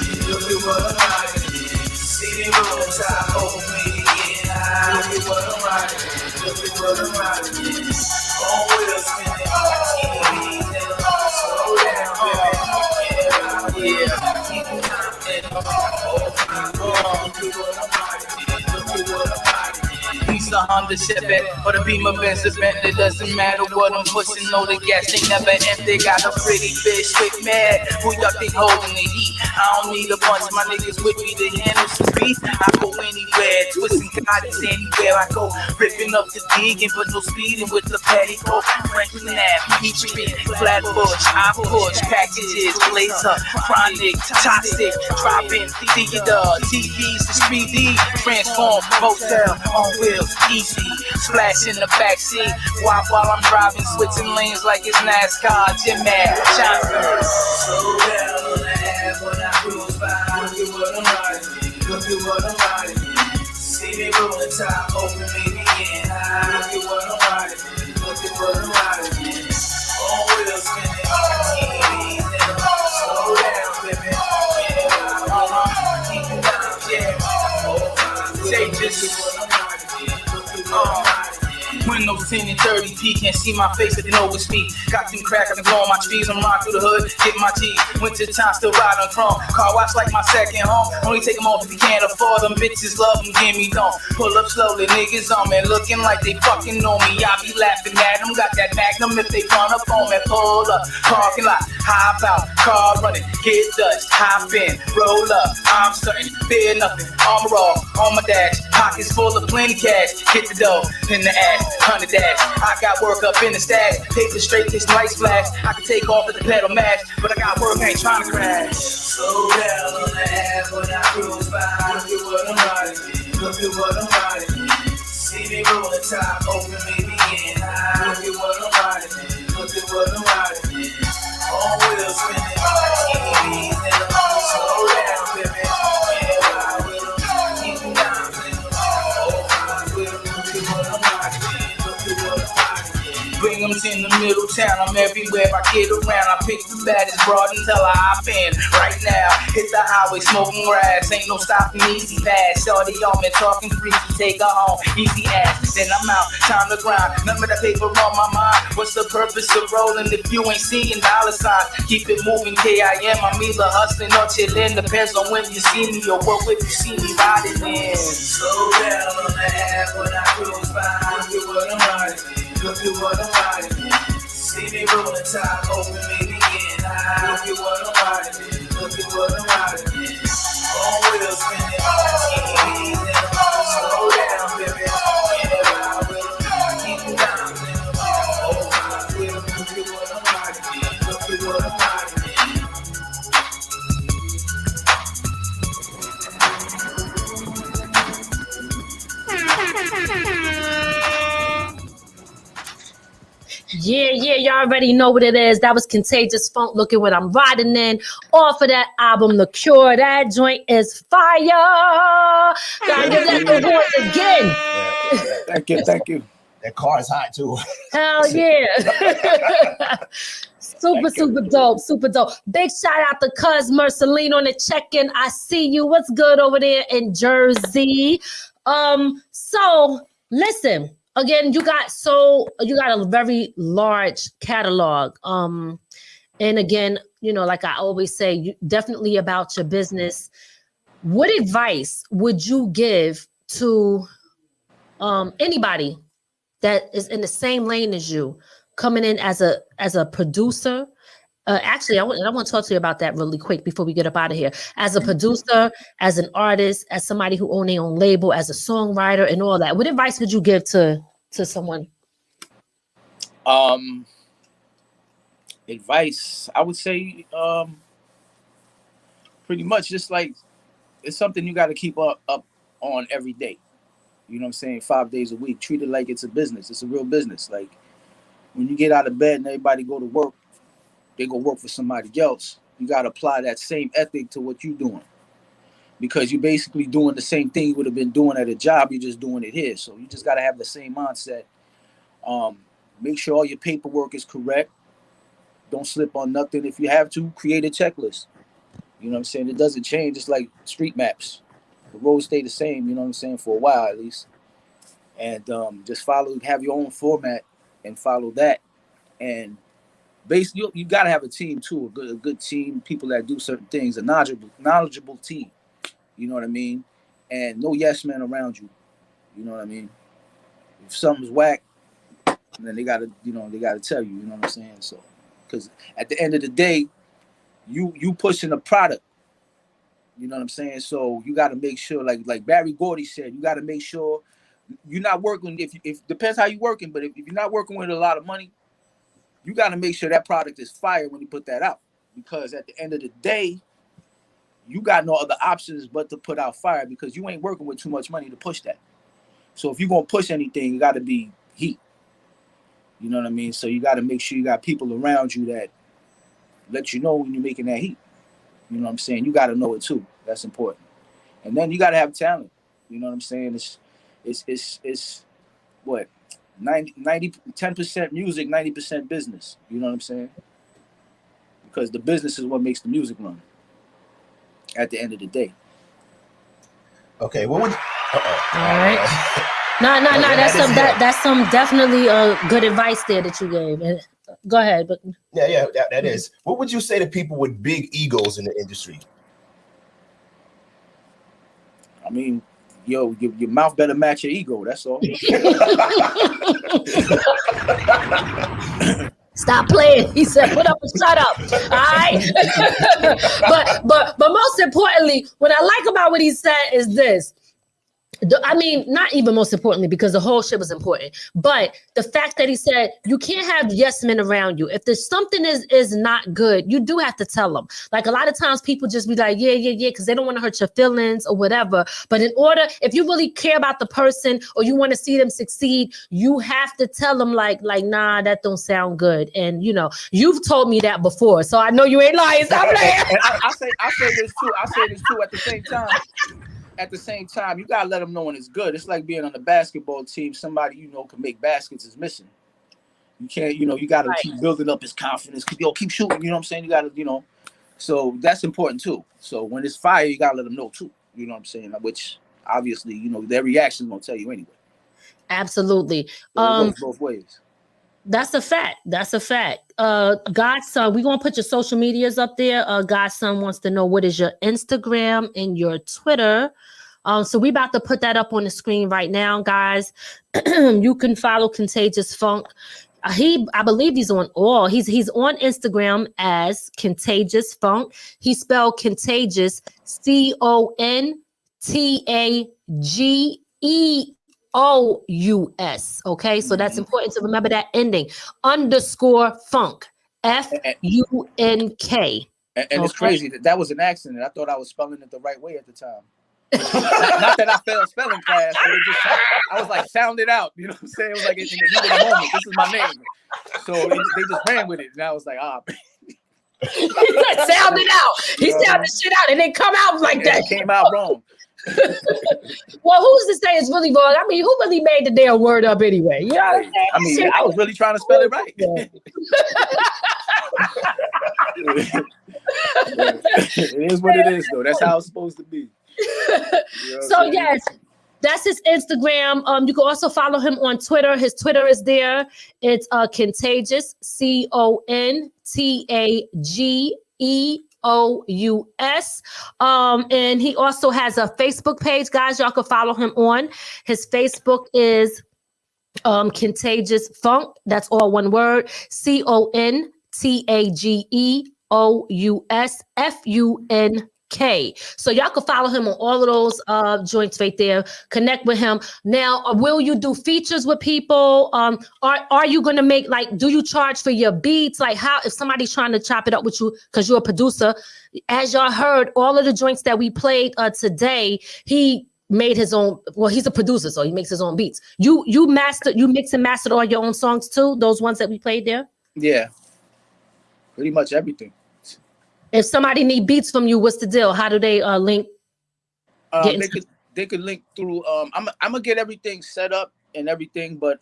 See me roll top, open me again. Look at what I'm riding in. Look at what I'm riding in. On wheels, spinning TV. Slow down, baby. Yeah. Keep it confident. Look at what I'm riding in. Look at what I'm riding in. Piece of Honda Chevette or the Beamer Benz event. It doesn't matter what I'm pushing. No, the gas ain't never empty. Got a pretty bitch with mad. Who y'all think holding the heat? I don't need a bunch. My niggas with me to handle some beef. I go anywhere, twisting bodies anywhere I go. Ripping up the dig and put no speeding with the petticoat. Franklin Ave, Peachtree, Flatbush, I push packages, blaze up, chronic, toxic, dropping theater, TVs to speedy, transform, motel, on wheels, easy, splash in the backseat, while I'm driving, switching lanes like it's NASCAR, Jim Mad, Johnson. Slow down on the half when I cruise by. Look at what I'm riding in. Look at what I'm riding in. See me rolling top, open me again. Look at what I'm riding in. Look at what I'm riding in. On wheels spinning, TV. Slow down, baby. Keep it down, yeah. Take this. Windows 10 and 30p, can't see my face, but they know it's me. Got them cracks and blow on my trees, I'm riding through the hood, get my G. Winter time, still ride on chrome. Car wash like my second home. Only take them off if you can't afford them. Bitches love them, give me don't. Pull up slowly, niggas on me, looking like they fucking know me. I be laughing at them, got that magnum if they run up on me. Pull up, parking lot, hop out, car running, get Dutch, hop in, roll up. I'm certain, fear nothing, armor off, on my dash, pockets full of plenty cash. Hit the dough, in the ass. 100 dash, I got work up in the stash. Paper straight, this lights flash. I can take off at the pedal match, but I got work, I ain't trying to crash. Slow down on the half when I cruise by. Look at what I'm riding in. Look at what I'm riding in. See me rolling top, open me begin. Look at what I'm riding in. Look at what I'm riding in. On wheels spinning, TVs. Williams in the middle town. I'm everywhere I get around. I pick the baddest broad until I hop in. Right now, hit the highway, smoking grass. Ain't no stopping, easy pass. Shorty on me, talking freaky, take her home, easy ass. Then I'm out, time to grind. None of the paper on my mind. What's the purpose of rolling if you ain't seeing dollar signs? Keep it moving, KIM. I'm either hustling or chilling. Depends on when you see me or what if you see me riding in. Slow down on the half when I cruise by. Look at what I'm riding in. Look at what I'm riding in. See me rolling top, open, maybe getting high. Look at what I'm riding in. Look at what I'm riding in. On wheels spinning, TVs and I'm slow down, baby. Yeah, I will keep you down. Oh, I will. Look at what I'm riding in. Look at what I'm riding in. Yeah, y'all already know what it is. That was Contageous Funk, Look at What I'm Riding In. Off of that album, The Cure. That joint is fire. Gotta give that the horse again. Thank you. That car is hot too. Hell yeah. Super dope, super dope. Big shout out to Cuz Merceline on the check-in. I see you. What's good over there in Jersey? So listen, again, you got a very large catalog. And again, like I always say, definitely about your business. What advice would you give to anybody that is in the same lane as you, coming in as a producer? Actually, I want to talk to you about that really quick before we get up out of here. As a producer, as an artist, as somebody who owns their own label, as a songwriter, and all that. What advice would you give to someone? Advice, I would say, pretty much just like it's something you got to keep up on every day. You know what I'm saying? 5 days a week. Treat it like it's a business. It's a real business. Like when you get out of bed and everybody go to work, they go work for somebody else. You got to apply that same ethic to what you're doing, because you're basically doing the same thing you would have been doing at a job. You're just doing it here. So you just got to have the same mindset. Make sure all your paperwork is correct. Don't slip on nothing. If you have to, create a checklist. You know what I'm saying? It doesn't change. It's like street maps. The roads stay the same, you know what I'm saying, for a while at least. And just have your own format and follow that. And basically, you got to have a team too, a good team, people that do certain things, a knowledgeable team. You know what I mean? And no yes men around you. You know what I mean? If something's whack, then they got to tell you, you know what I'm saying? So, because at the end of the day, you pushing a product. You know what I'm saying? So you got to make sure, like Barry Gordy said, you got to make sure you're not working. If depends how you're working, but if you're not working with a lot of money, you got to make sure that product is fire when you put that out. Because at the end of the day, you got no other options but to put out fire, because you ain't working with too much money to push that. So if you're going to push anything, you got to be heat. You know what I mean? So you got to make sure you got people around you that let you know when you're making that heat. You know what I'm saying? You got to know it too. That's important. And then you got to have talent. You know what I'm saying? It's what? 10% music, 90% business. You know what I'm saying? Because the business is what makes the music run at the end of the day. Okay, what would all right. No. That's some definitely good advice there that you gave. Go ahead, but yeah, that is. What would you say to people with big egos in the industry? I mean, your mouth better match your ego. That's all. Stop playing. He said, "Put up and shut up." All right. but most importantly, what I like about what he said is this. I mean, not even most importantly, because the whole shit was important, but the fact that he said you can't have yes men around you. If there's something is not good, you do have to tell them. Like a lot of times people just be like, yeah, because they don't want to hurt your feelings or whatever. But if you really care about the person or you want to see them succeed, you have to tell them like, nah, that don't sound good. And you've told me that before, so I know you ain't lying. Stop playing. And I say this too. I say this too at the same time. At the same time, you gotta let them know when it's good. It's like being on the basketball team. Somebody can make baskets is missing. You can't, you got to keep building up his confidence. Keep shooting. You know what I'm saying? You got to, so that's important too. So when it's fire, you got to let them know too. You know what I'm saying? Which obviously, their reaction is going to tell you anyway. Absolutely. So it goes both ways. That's a fact. Godson, we're going to put your social medias up there. Godson wants to know, what is your Instagram and your Twitter? So we about to put that up on the screen right now, guys. You can follow Contageous Funk. I believe he's on all. He's on Instagram as Contageous Funk. He spelled Contageous CONTAGEOUS. Okay, so that's important to remember that ending. _Funk. FUNK. And it's crazy that was an accident. I thought I was spelling it the right way at the time. not that I failed spelling class, but I was like, sound it out. You know what I'm saying? It was like in the heat of the moment. This is my name. So they just ran with it. And I was like, He said, sound it out. He sounded shit out and it come out like that. It came out wrong. Well, who's to say it's really wrong? I mean, who really made the damn word up anyway? You know what I'm saying? I mean, I was really trying to spell it right. It is what it is, though. That's how it's supposed to be. So yes, that's his Instagram. You can also follow him on Twitter. His Twitter is there. It's Contageous CONTAGEOUS. And he also has a Facebook page, guys. Y'all can follow him on. His Facebook is Contageous Funk. That's all one word. CONTAGEOUS FUNK. So y'all can follow him on all of those joints right there. Connect with him. Now, will you do features with people? Are you gonna make, like, do you charge for your beats? Like, how, if somebody's trying to chop it up with you because you're a producer, as y'all heard, all of the joints that we played today, he made his own. Well, he's a producer, so he makes his own beats. You mix and mastered all your own songs too. Those ones that we played there. Yeah, pretty much everything. If somebody need beats from you, what's the deal? How do they link? They could link through. I'm gonna get everything set up and everything, but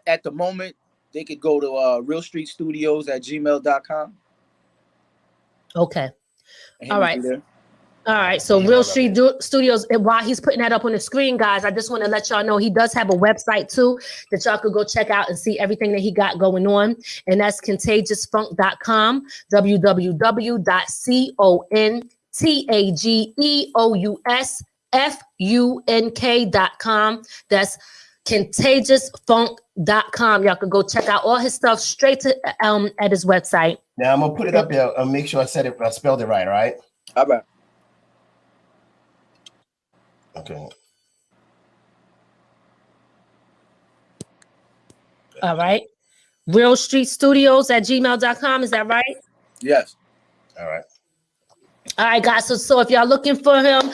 at the moment they could go to realstreetstudios@gmail.com. Okay. All right. All right, so Real Street Studios, and while he's putting that up on the screen, guys, I just want to let y'all know he does have a website too that y'all could go check out and see everything that he got going on. And that's contagiousfunk.com, www.contagiousfunk.com. That's contagiousfunk.com. Y'all could go check out all his stuff straight to at his website. Now I'm gonna put it up there and make sure I spelled it right, all right? All right. Okay. All right. realstreetstudios@gmail.com. Is that right? Yes. All right. All right, guys. So if y'all looking for him,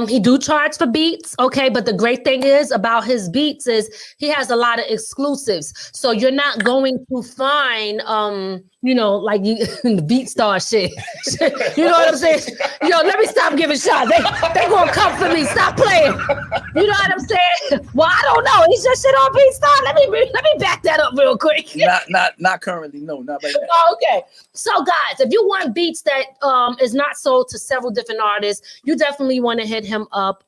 he do charge for beats, okay? But the great thing is about his beats is he has a lot of exclusives. So you're not going to find, like the Beat Star shit. You know what I'm saying? Yo, let me stop giving shots. They gonna come for me. Stop playing. You know what I'm saying? Well, I don't know. Is your shit on Beat Star? Let me back that up real quick. Not currently. No, not right now. Oh, okay. So guys, if you want beats that is not sold to several different artists, you definitely want to hit him up.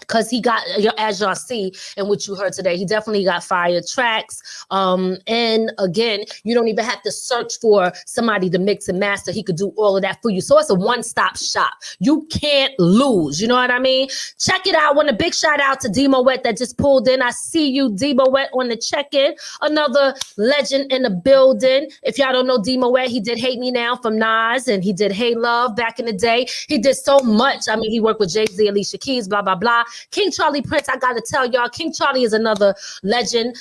Because he got, as y'all see and what you heard today, he definitely got fire tracks. And again, you don't even have to search for somebody to mix and master. He could do all of that for you. So it's a one-stop shop. You can't lose. You know what I mean? Check it out. Want a big shout out to Demo Wet that just pulled in. I see you, Demo Wet, on the check-in. Another legend in the building. If y'all don't know Demo Wet, he did Hate Me Now from Nas, and he did Hey Love back in the day. He did so much. I mean, he worked with Jay-Z, Alicia Keys, blah, blah, blah. King Charlie Prince, I gotta tell y'all, King Charlie is another legend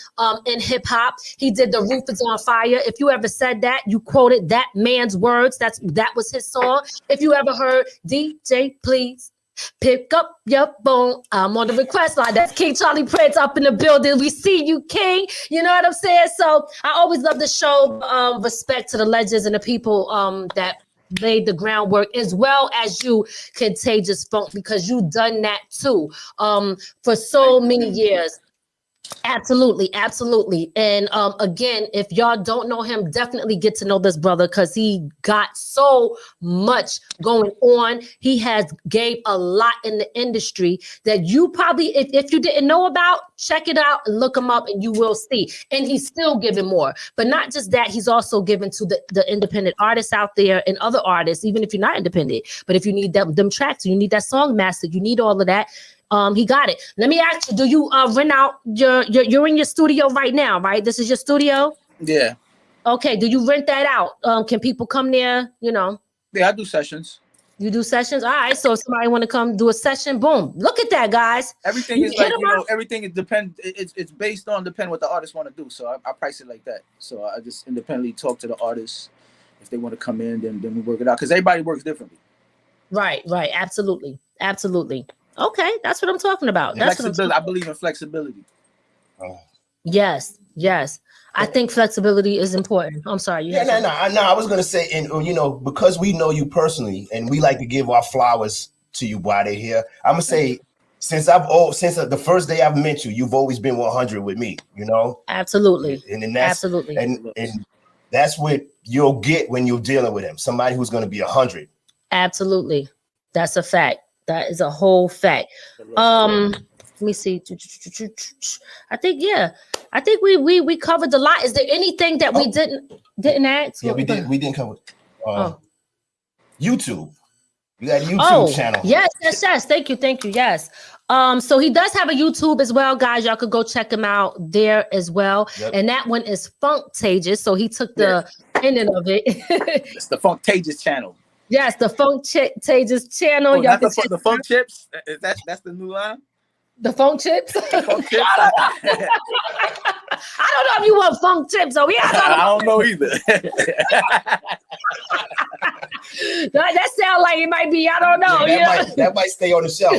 in hip hop. He did The Roof Is on Fire. If you ever said that, you quoted that man's words. That was his song. If you ever heard DJ, please pick up your phone, I'm on the request line. That's King Charlie Prince up in the building. We see you, King. You know what I'm saying? So I always love to show respect to the legends and the people that laid the groundwork, as well as you, Contageous Funk, because you done that too for so many years. Absolutely, absolutely. And again, if y'all don't know him, definitely get to know this brother because he got so much going on. He has gave a lot in the industry that you probably, if you didn't know about, check it out and look him up and you will see. And he's still giving more. But not just that, he's also giving to the independent artists out there and other artists, even if you're not independent. But if you need them tracks, you need that song mastered, you need all of that. He got it. Let me ask you, do you rent out you're in your studio right now, right? This is your studio? Yeah. Okay, do you rent that out? Can people come there, you know? Yeah, I do sessions. You do sessions? All right, so if somebody want to come do a session, boom. Look at that, guys. Everything is like, everything is it's based on what the artist want to do. So I price it like that. So I just independently talk to the artists. If they want to come in, then we work it out. Because everybody works differently. Right, absolutely. Okay, that's what I'm talking about. I believe in flexibility. Yes. I think flexibility is important. I'm sorry. No. I was gonna say, and because we know you personally, and we like to give our flowers to you while they're here. I'm gonna say, since the first day I've met you, you've always been 100 with me. Absolutely. And that's absolutely, and that's what you'll get when you're dealing with him. Somebody who's gonna be 100. Absolutely, that's a fact. That is a whole fact. Let me see. I think we covered a lot. Is there anything that we didn't ask? Yeah, we didn't cover. YouTube. You got a YouTube channel. Yes. Thank you. Yes. So he does have a YouTube as well, guys. Y'all could go check him out there as well. Yep. And that one is Contageous. So he took the ending of it. It's the Contageous channel. Yes, the Contageous channel. Oh, not the Funk Chips. That's the new line. The Funk Chips. The Funk Chips. I don't know if you want Funk Chips. So I don't know either. that sounds like it might be. I don't know. That might stay on the shelf.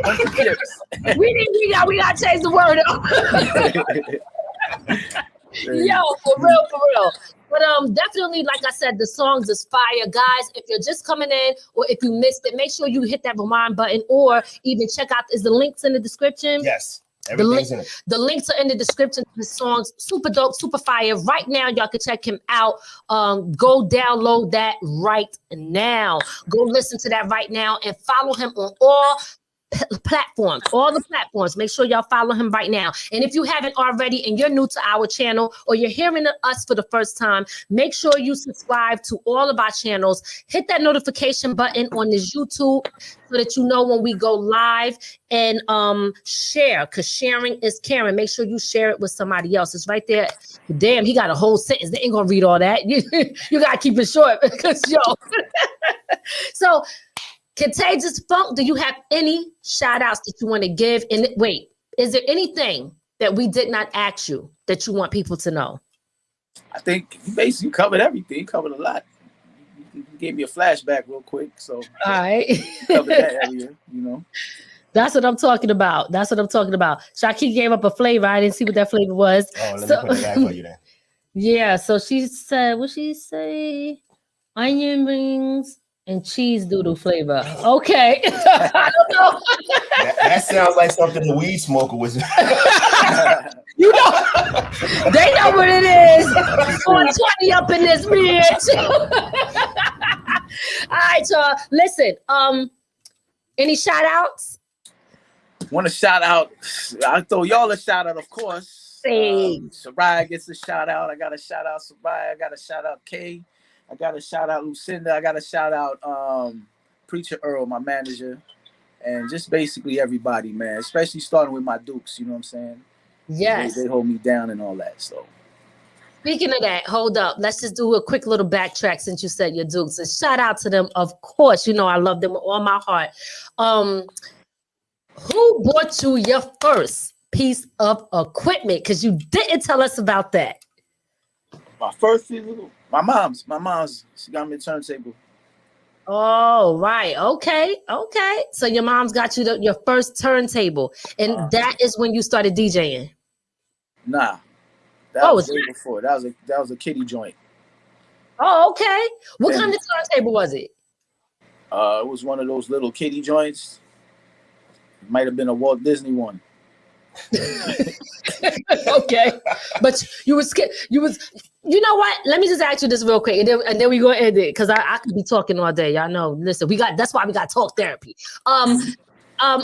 Funk Chips. We got to change the word up. Yo, for real. But definitely, like I said, the songs is fire. Guys, if you're just coming in or if you missed it, make sure you hit that rewind button or even check out, is the links in the description? Yes, everything's in it. The links are in the description. The songs, super dope, super fire. Right now, y'all can check him out. Go download that right now. Go listen to that right now and follow him on all the platforms. Make sure y'all follow him right now. And if you haven't already and you're new to our channel or you're hearing us for the first time, make sure you subscribe to all of our channels. Hit that notification button on this YouTube so that you know when we go live, and share, because sharing is caring. Make sure you share it with somebody else. It's right there. Damn, he got a whole sentence. They ain't gonna read all that. You gotta keep it short because So Contageous Funk, do you have any shout outs that you want to give? And wait, is there anything that we did not ask you that you want people to know? I think you basically covered everything. You covered a lot. You gave me a flashback real quick. So all right. Covered that area, That's what I'm talking about. Shaki gave up a flavor. I didn't see what that flavor was. Oh, let me put it back for you then. Yeah, so she said, what'd she say? Onion rings and cheese doodle flavor. Okay. I don't know. That sounds like something the weed smoker was. They know what it is. 420 up in this bitch. All right, y'all. Listen, any shout outs? Want to shout out? I'll throw y'all a shout out, of course. Soraya gets a shout out. I got a shout out Soraya. I got a shout out Kay. I got to shout out Lucinda. I got to shout out Preacher Earl, my manager, and just basically everybody, man, especially starting with my Dukes, you know what I'm saying? Yes. They hold me down and all that, so. Speaking of that, hold up. Let's just do a quick little backtrack since you said your Dukes. And shout out to them, of course. I love them with all my heart. Who bought you your first piece of equipment? Because you didn't tell us about that. My first piece of My mom's, she got me a turntable. Oh, right. Okay. So your mom's got you your first turntable. And that is when you started DJing? Nah. That was way before. That was a kiddie joint. Oh, okay. What kind of turntable was it? It was one of those little kiddie joints. It might have been a Walt Disney one. Okay, but you was you know what? Let me just ask you this real quick, and then we gonna end it because I could be talking all day. Y'all know. Listen, that's why we got talk therapy.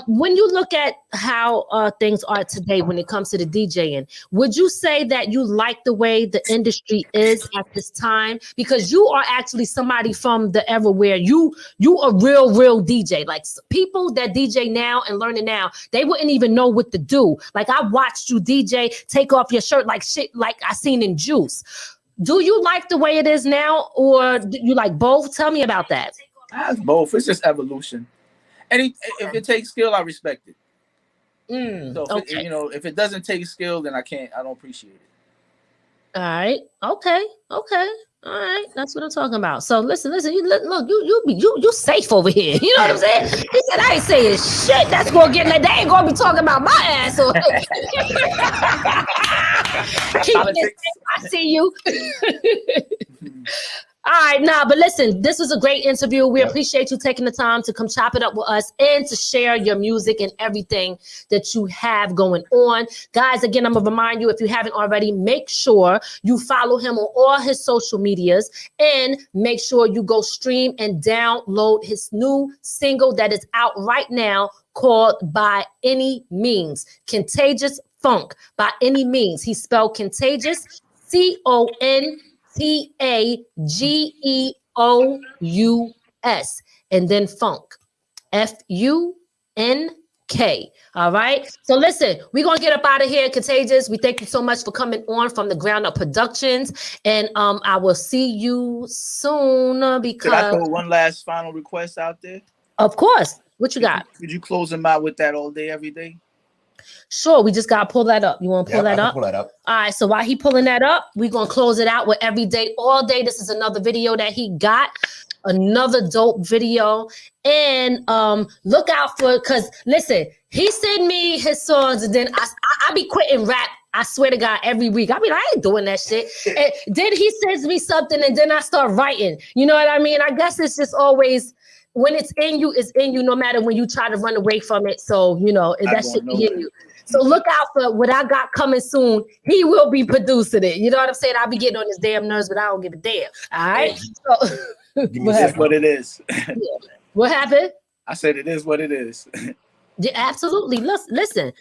When you look at how things are today when it comes to the DJing, would you say that you like the way the industry is at this time? Because you are actually somebody from the era where you a real DJ. Like people that DJ now and learning now, they wouldn't even know what to do. Like I watched you DJ, take off your shirt like shit, like I seen in Juice. Do you like the way it is now, or do you like both? Tell me about that. It's both. It's just evolution. And if it takes skill, I respect it. So if it doesn't take skill, then I don't appreciate it. All right. Okay. All right. That's what I'm talking about. So listen. You safe over here. You know what I'm saying? He said I ain't saying shit. That's gonna get like they ain't gonna be talking about my ass. I see you. All right, but listen, this was a great interview. We appreciate you taking the time to come chop it up with us and to share your music and everything that you have going on. Guys, again, I'm going to remind you, if you haven't already, make sure you follow him on all his social medias and make sure you go stream and download his new single that is out right now called By Any Means. Contageous Funk, By Any Means. He spelled contagious, CONTAGEOUS, and then funk, FUNK. All right. So listen, we're gonna get up out of here, Contagious. We thank you so much for coming on from the Ground Up Productions, and I will see you soon. Because could I throw one last final request out there? Of course. What you got? Could you close them out with that all day, every day? Sure, we just gotta pull that up. You want to pull that up? Pull that up. All right. So while he pulling that up, we're gonna close it out with Every Day, All Day. This is another video that he got, another dope video, and look out for. Cause listen, he send me his songs, and then I be quitting rap. I swear to God, every week I be like, I ain't doing that shit. And then he sends me something, and then I start writing. You know what I mean? I guess it's just always. When it's in you, no matter when you try to run away from it. So, that shit be in you. So look out for what I got coming soon. He will be producing it. You know what I'm saying? I'll be getting on his damn nerves, but I don't give a damn. All right? So, what it is. What happened? I said it is what it is. Yeah, absolutely. Listen.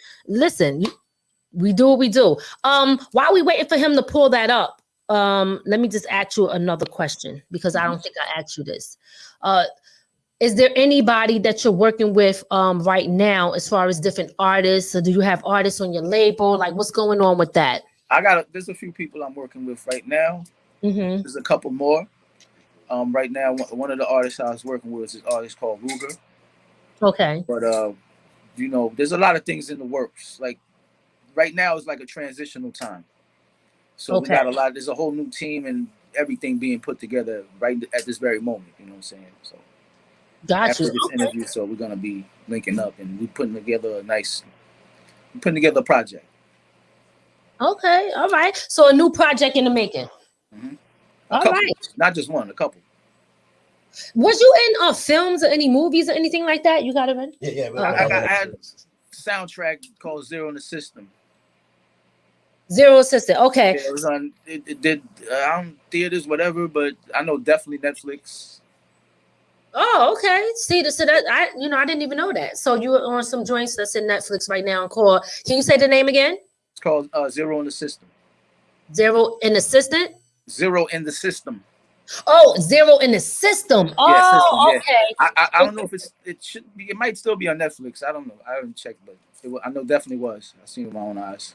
We do what we do. While we waiting for him to pull that up, let me just ask you another question because I don't think I asked you this. Is there anybody that you're working with right now as far as different artists? Or do you have artists on your label? Like, what's going on with that? There's a few people I'm working with right now. Mm-hmm. There's a couple more. Right now, one of the artists I was working with is an artist called Ruger. Okay. But, there's a lot of things in the works. Like, right now is like a transitional time. So we got there's a whole new team and everything being put together right at this very moment. You know what I'm saying? So. After this interview, so we're gonna be linking up and we're putting together a project. Okay, all right. So a new project in the making. Mm-hmm. All right, not just one, a couple. Was you in films or any movies or anything like that? You got it ready? Yeah. I had a soundtrack called Zero in the System. Zero Assistant. Okay. Yeah, it was on. It did theaters, whatever, but I know definitely Netflix. Oh, okay. See, so that I didn't even know that. So you were on some joints that's in Netflix right now called. Can you say the name again? It's called Zero in the System. Zero in the System. Zero in the System. Oh, Zero in the System. Oh, yeah, system, yeah. Okay. I don't know if it should be. It might still be on Netflix. I don't know. I haven't checked, but I know definitely was. I seen it with my own eyes.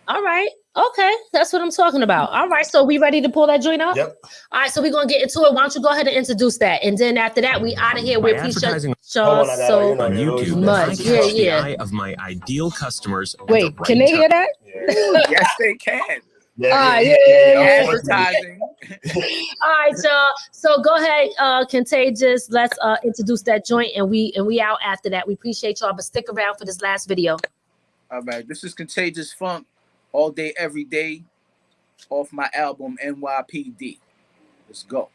All right. Okay. That's what I'm talking about. All right. So we ready to pull that joint up? Yep. All right. So we're going to get into it. Why don't you go ahead and introduce that? And then after that, we out of here. We appreciate y'all so much. The of my ideal customers. Wait, can they hear that? Yeah. Yes, they can. Yeah. Advertising. All right, y'all. So go ahead, Contagious. Let's introduce that joint and we out after that. We appreciate y'all, but stick around for this last video. All right. This is Contageous Funk. All Day, Every Day, off my album NYPD. Let's go.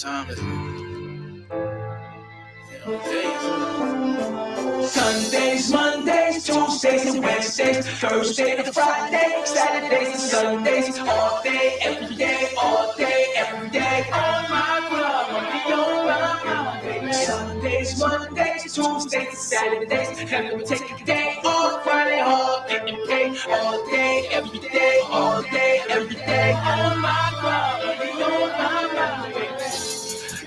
time is it? Sundays, Mondays, Tuesdays, and Wednesdays, Thursday to Friday, Saturdays and Sundays, all day, every day, all day, every day. On my grind, on my grind, baby. Sundays, Mondays, Tuesdays, Saturdays, never take a day off. Friday, all getting paid, all day, every day, all day, every day. On my grind, on my grind, baby.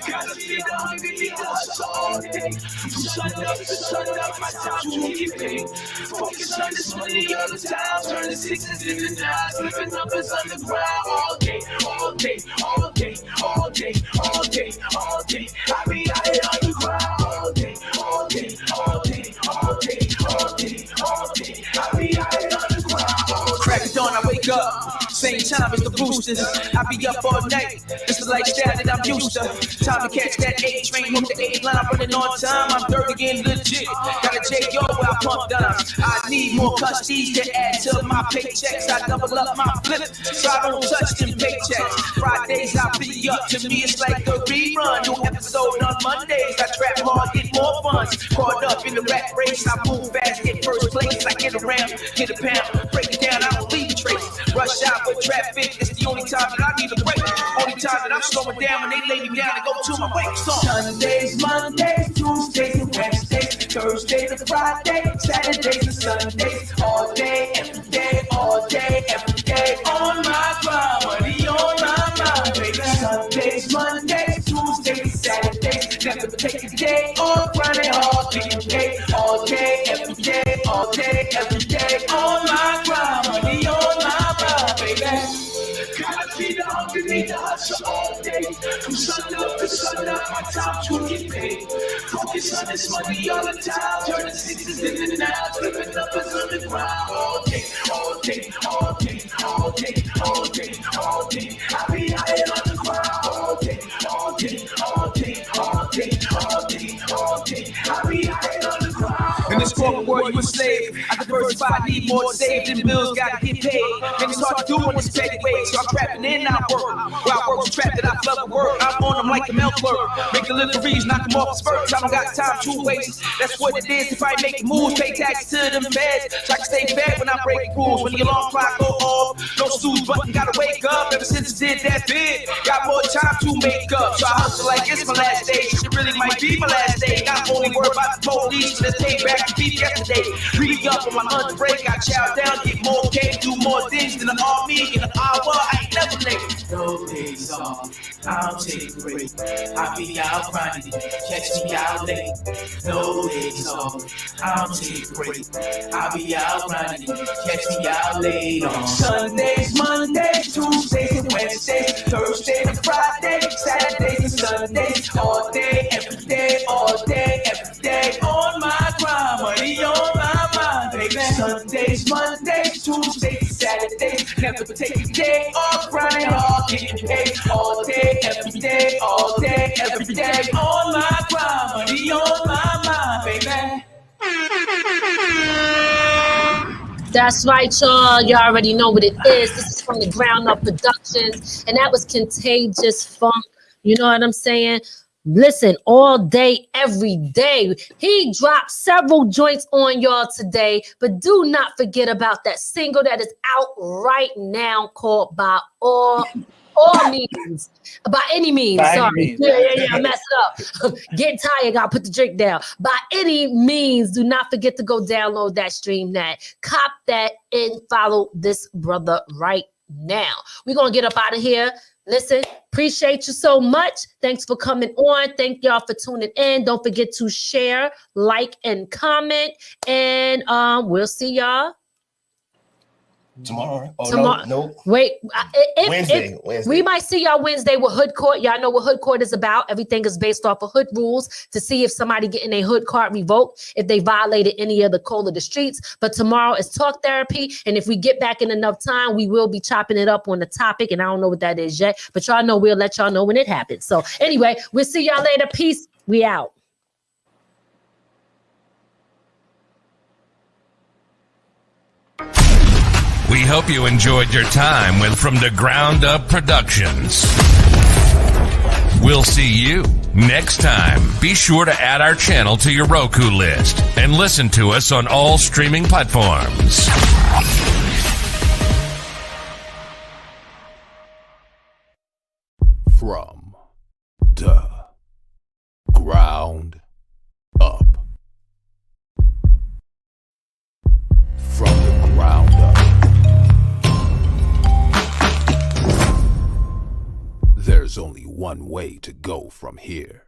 Gotta be the hungry, need to hustle all day. From sun up to sun up, my time to get paid. Focus on this money all the time, turn the sixes into nines, living numbers on the ground all day, all day, all day, all day, all day, all day. I be out here on the ground all day, all day, all day, all day, all day, all day. I be out here on the ground all day. Crack of dawn, I wake up, same time as the boosters. I be up all night, it's the lifestyle that I'm used to. Time to catch that 8 train, hook the 8 line, running on time. I'm dirty and legit. Got a J.O. where I pump dimes. I need more custies to add to my paychecks. I double up my flip, so I don't touch them paychecks. Fridays I be up, to me it's like a rerun. New episode on Mondays. I trap hard, get more funds. Caught up in the rat race, I move fast, get first place. I get around, get a pound, break it down, I don't leave a trace. Rush out with traffic, it's the only time that I need a break. Only time that I'm slowing down when they lay me down and go to my wake song. Sundays, Mondays, Tuesdays, and Wednesdays, Thursday to Friday, Saturdays and Sundays, all day, every day, all day, every day. On my grind, money on my mind, baby. Sundays, Mondays, Tuesdays, Saturdays, never take a day off, Friday, all day, all day, every day, all day, every day. On my grind, money on my mind, baby. Gotta be the hungry, need to hustle all day. From sun up to sun up, my time to get paid. Focus on this money all the time, turn the sixes into nines, living numbers on the ground all day, all day, all day, all day, all day, all day. I be out here on the ground all day, all day, all day, all day, all day, all day. I be out here on the ground. In this corporate world, you a slave. I diversify, need more saved, and bills gotta get paid. And it's hard to do in this petty way, so I'm trapping in, I work. Where I work is trapped that I love to work. I'm on them like a milk clerk. Make deliveries, knock them off the spurts. I don't got time to waste. That's what it is. If I make moves, pay taxes to them feds. Try to stay back when I break rules. When the alarm clock go off, no snooze button, gotta wake up. Ever since I did that bid, got more time to make up. So I hustle like it's my last day. It really might be my last day. Not only worried about the police, let's take back the beat yesterday. Really up on my lunch break, I chow down, get more cake, do more things than an army in an hour. I ain't never late. No days off, I'll take a break. I'll be out grinding, catch me out late. No days off, I'll take a break. I'll be out grinding, catch me out late on Sundays, Mondays, Tuesdays, and Wednesdays, Thursday to Friday, Saturdays and Sundays, all day, every day, all day, every day. On my grind, money on my mind, baby. Sundays, Mondays, Tuesdays, Saturdays, never take a day off, Friday, all getting paid, all day, every day, all day, every day. On my grind, money on my mind, baby. That's right, y'all. You already know what it is. This is from the Ground Up Productions, and that was Contageous Funk. You know what I'm saying? Listen, all day, every day. He dropped several joints on y'all today, but do not forget about that single that is out right now called By All Means. By any means, By any sorry. means. Yeah, I messed up. Getting tired, gotta put the drink down. By any means, do not forget to go download that, stream that, cop that, and follow this brother right now. We're gonna get up out of here. Listen, appreciate you so much. Thanks for coming on. Thank y'all for tuning in. Don't forget to share, like, and comment. And we'll see y'all Tomorrow? Oh, tomorrow. No. Wait. Wednesday. We might see y'all Wednesday with Hood Court. Y'all know what Hood Court is about. Everything is based off of hood rules to see if somebody getting a hood card revoked, if they violated any of the code of the streets. But tomorrow is talk therapy. And if we get back in enough time, we will be chopping it up on the topic. And I don't know what that is yet, but y'all know we'll let y'all know when it happens. So anyway, we'll see y'all later. Peace. We out. We hope you enjoyed your time with From the Ground Up Productions. We'll see you next time. Be sure to add our channel to your Roku list and listen to us on all streaming platforms. From the ground up. From the ground up. There's only one way to go from here.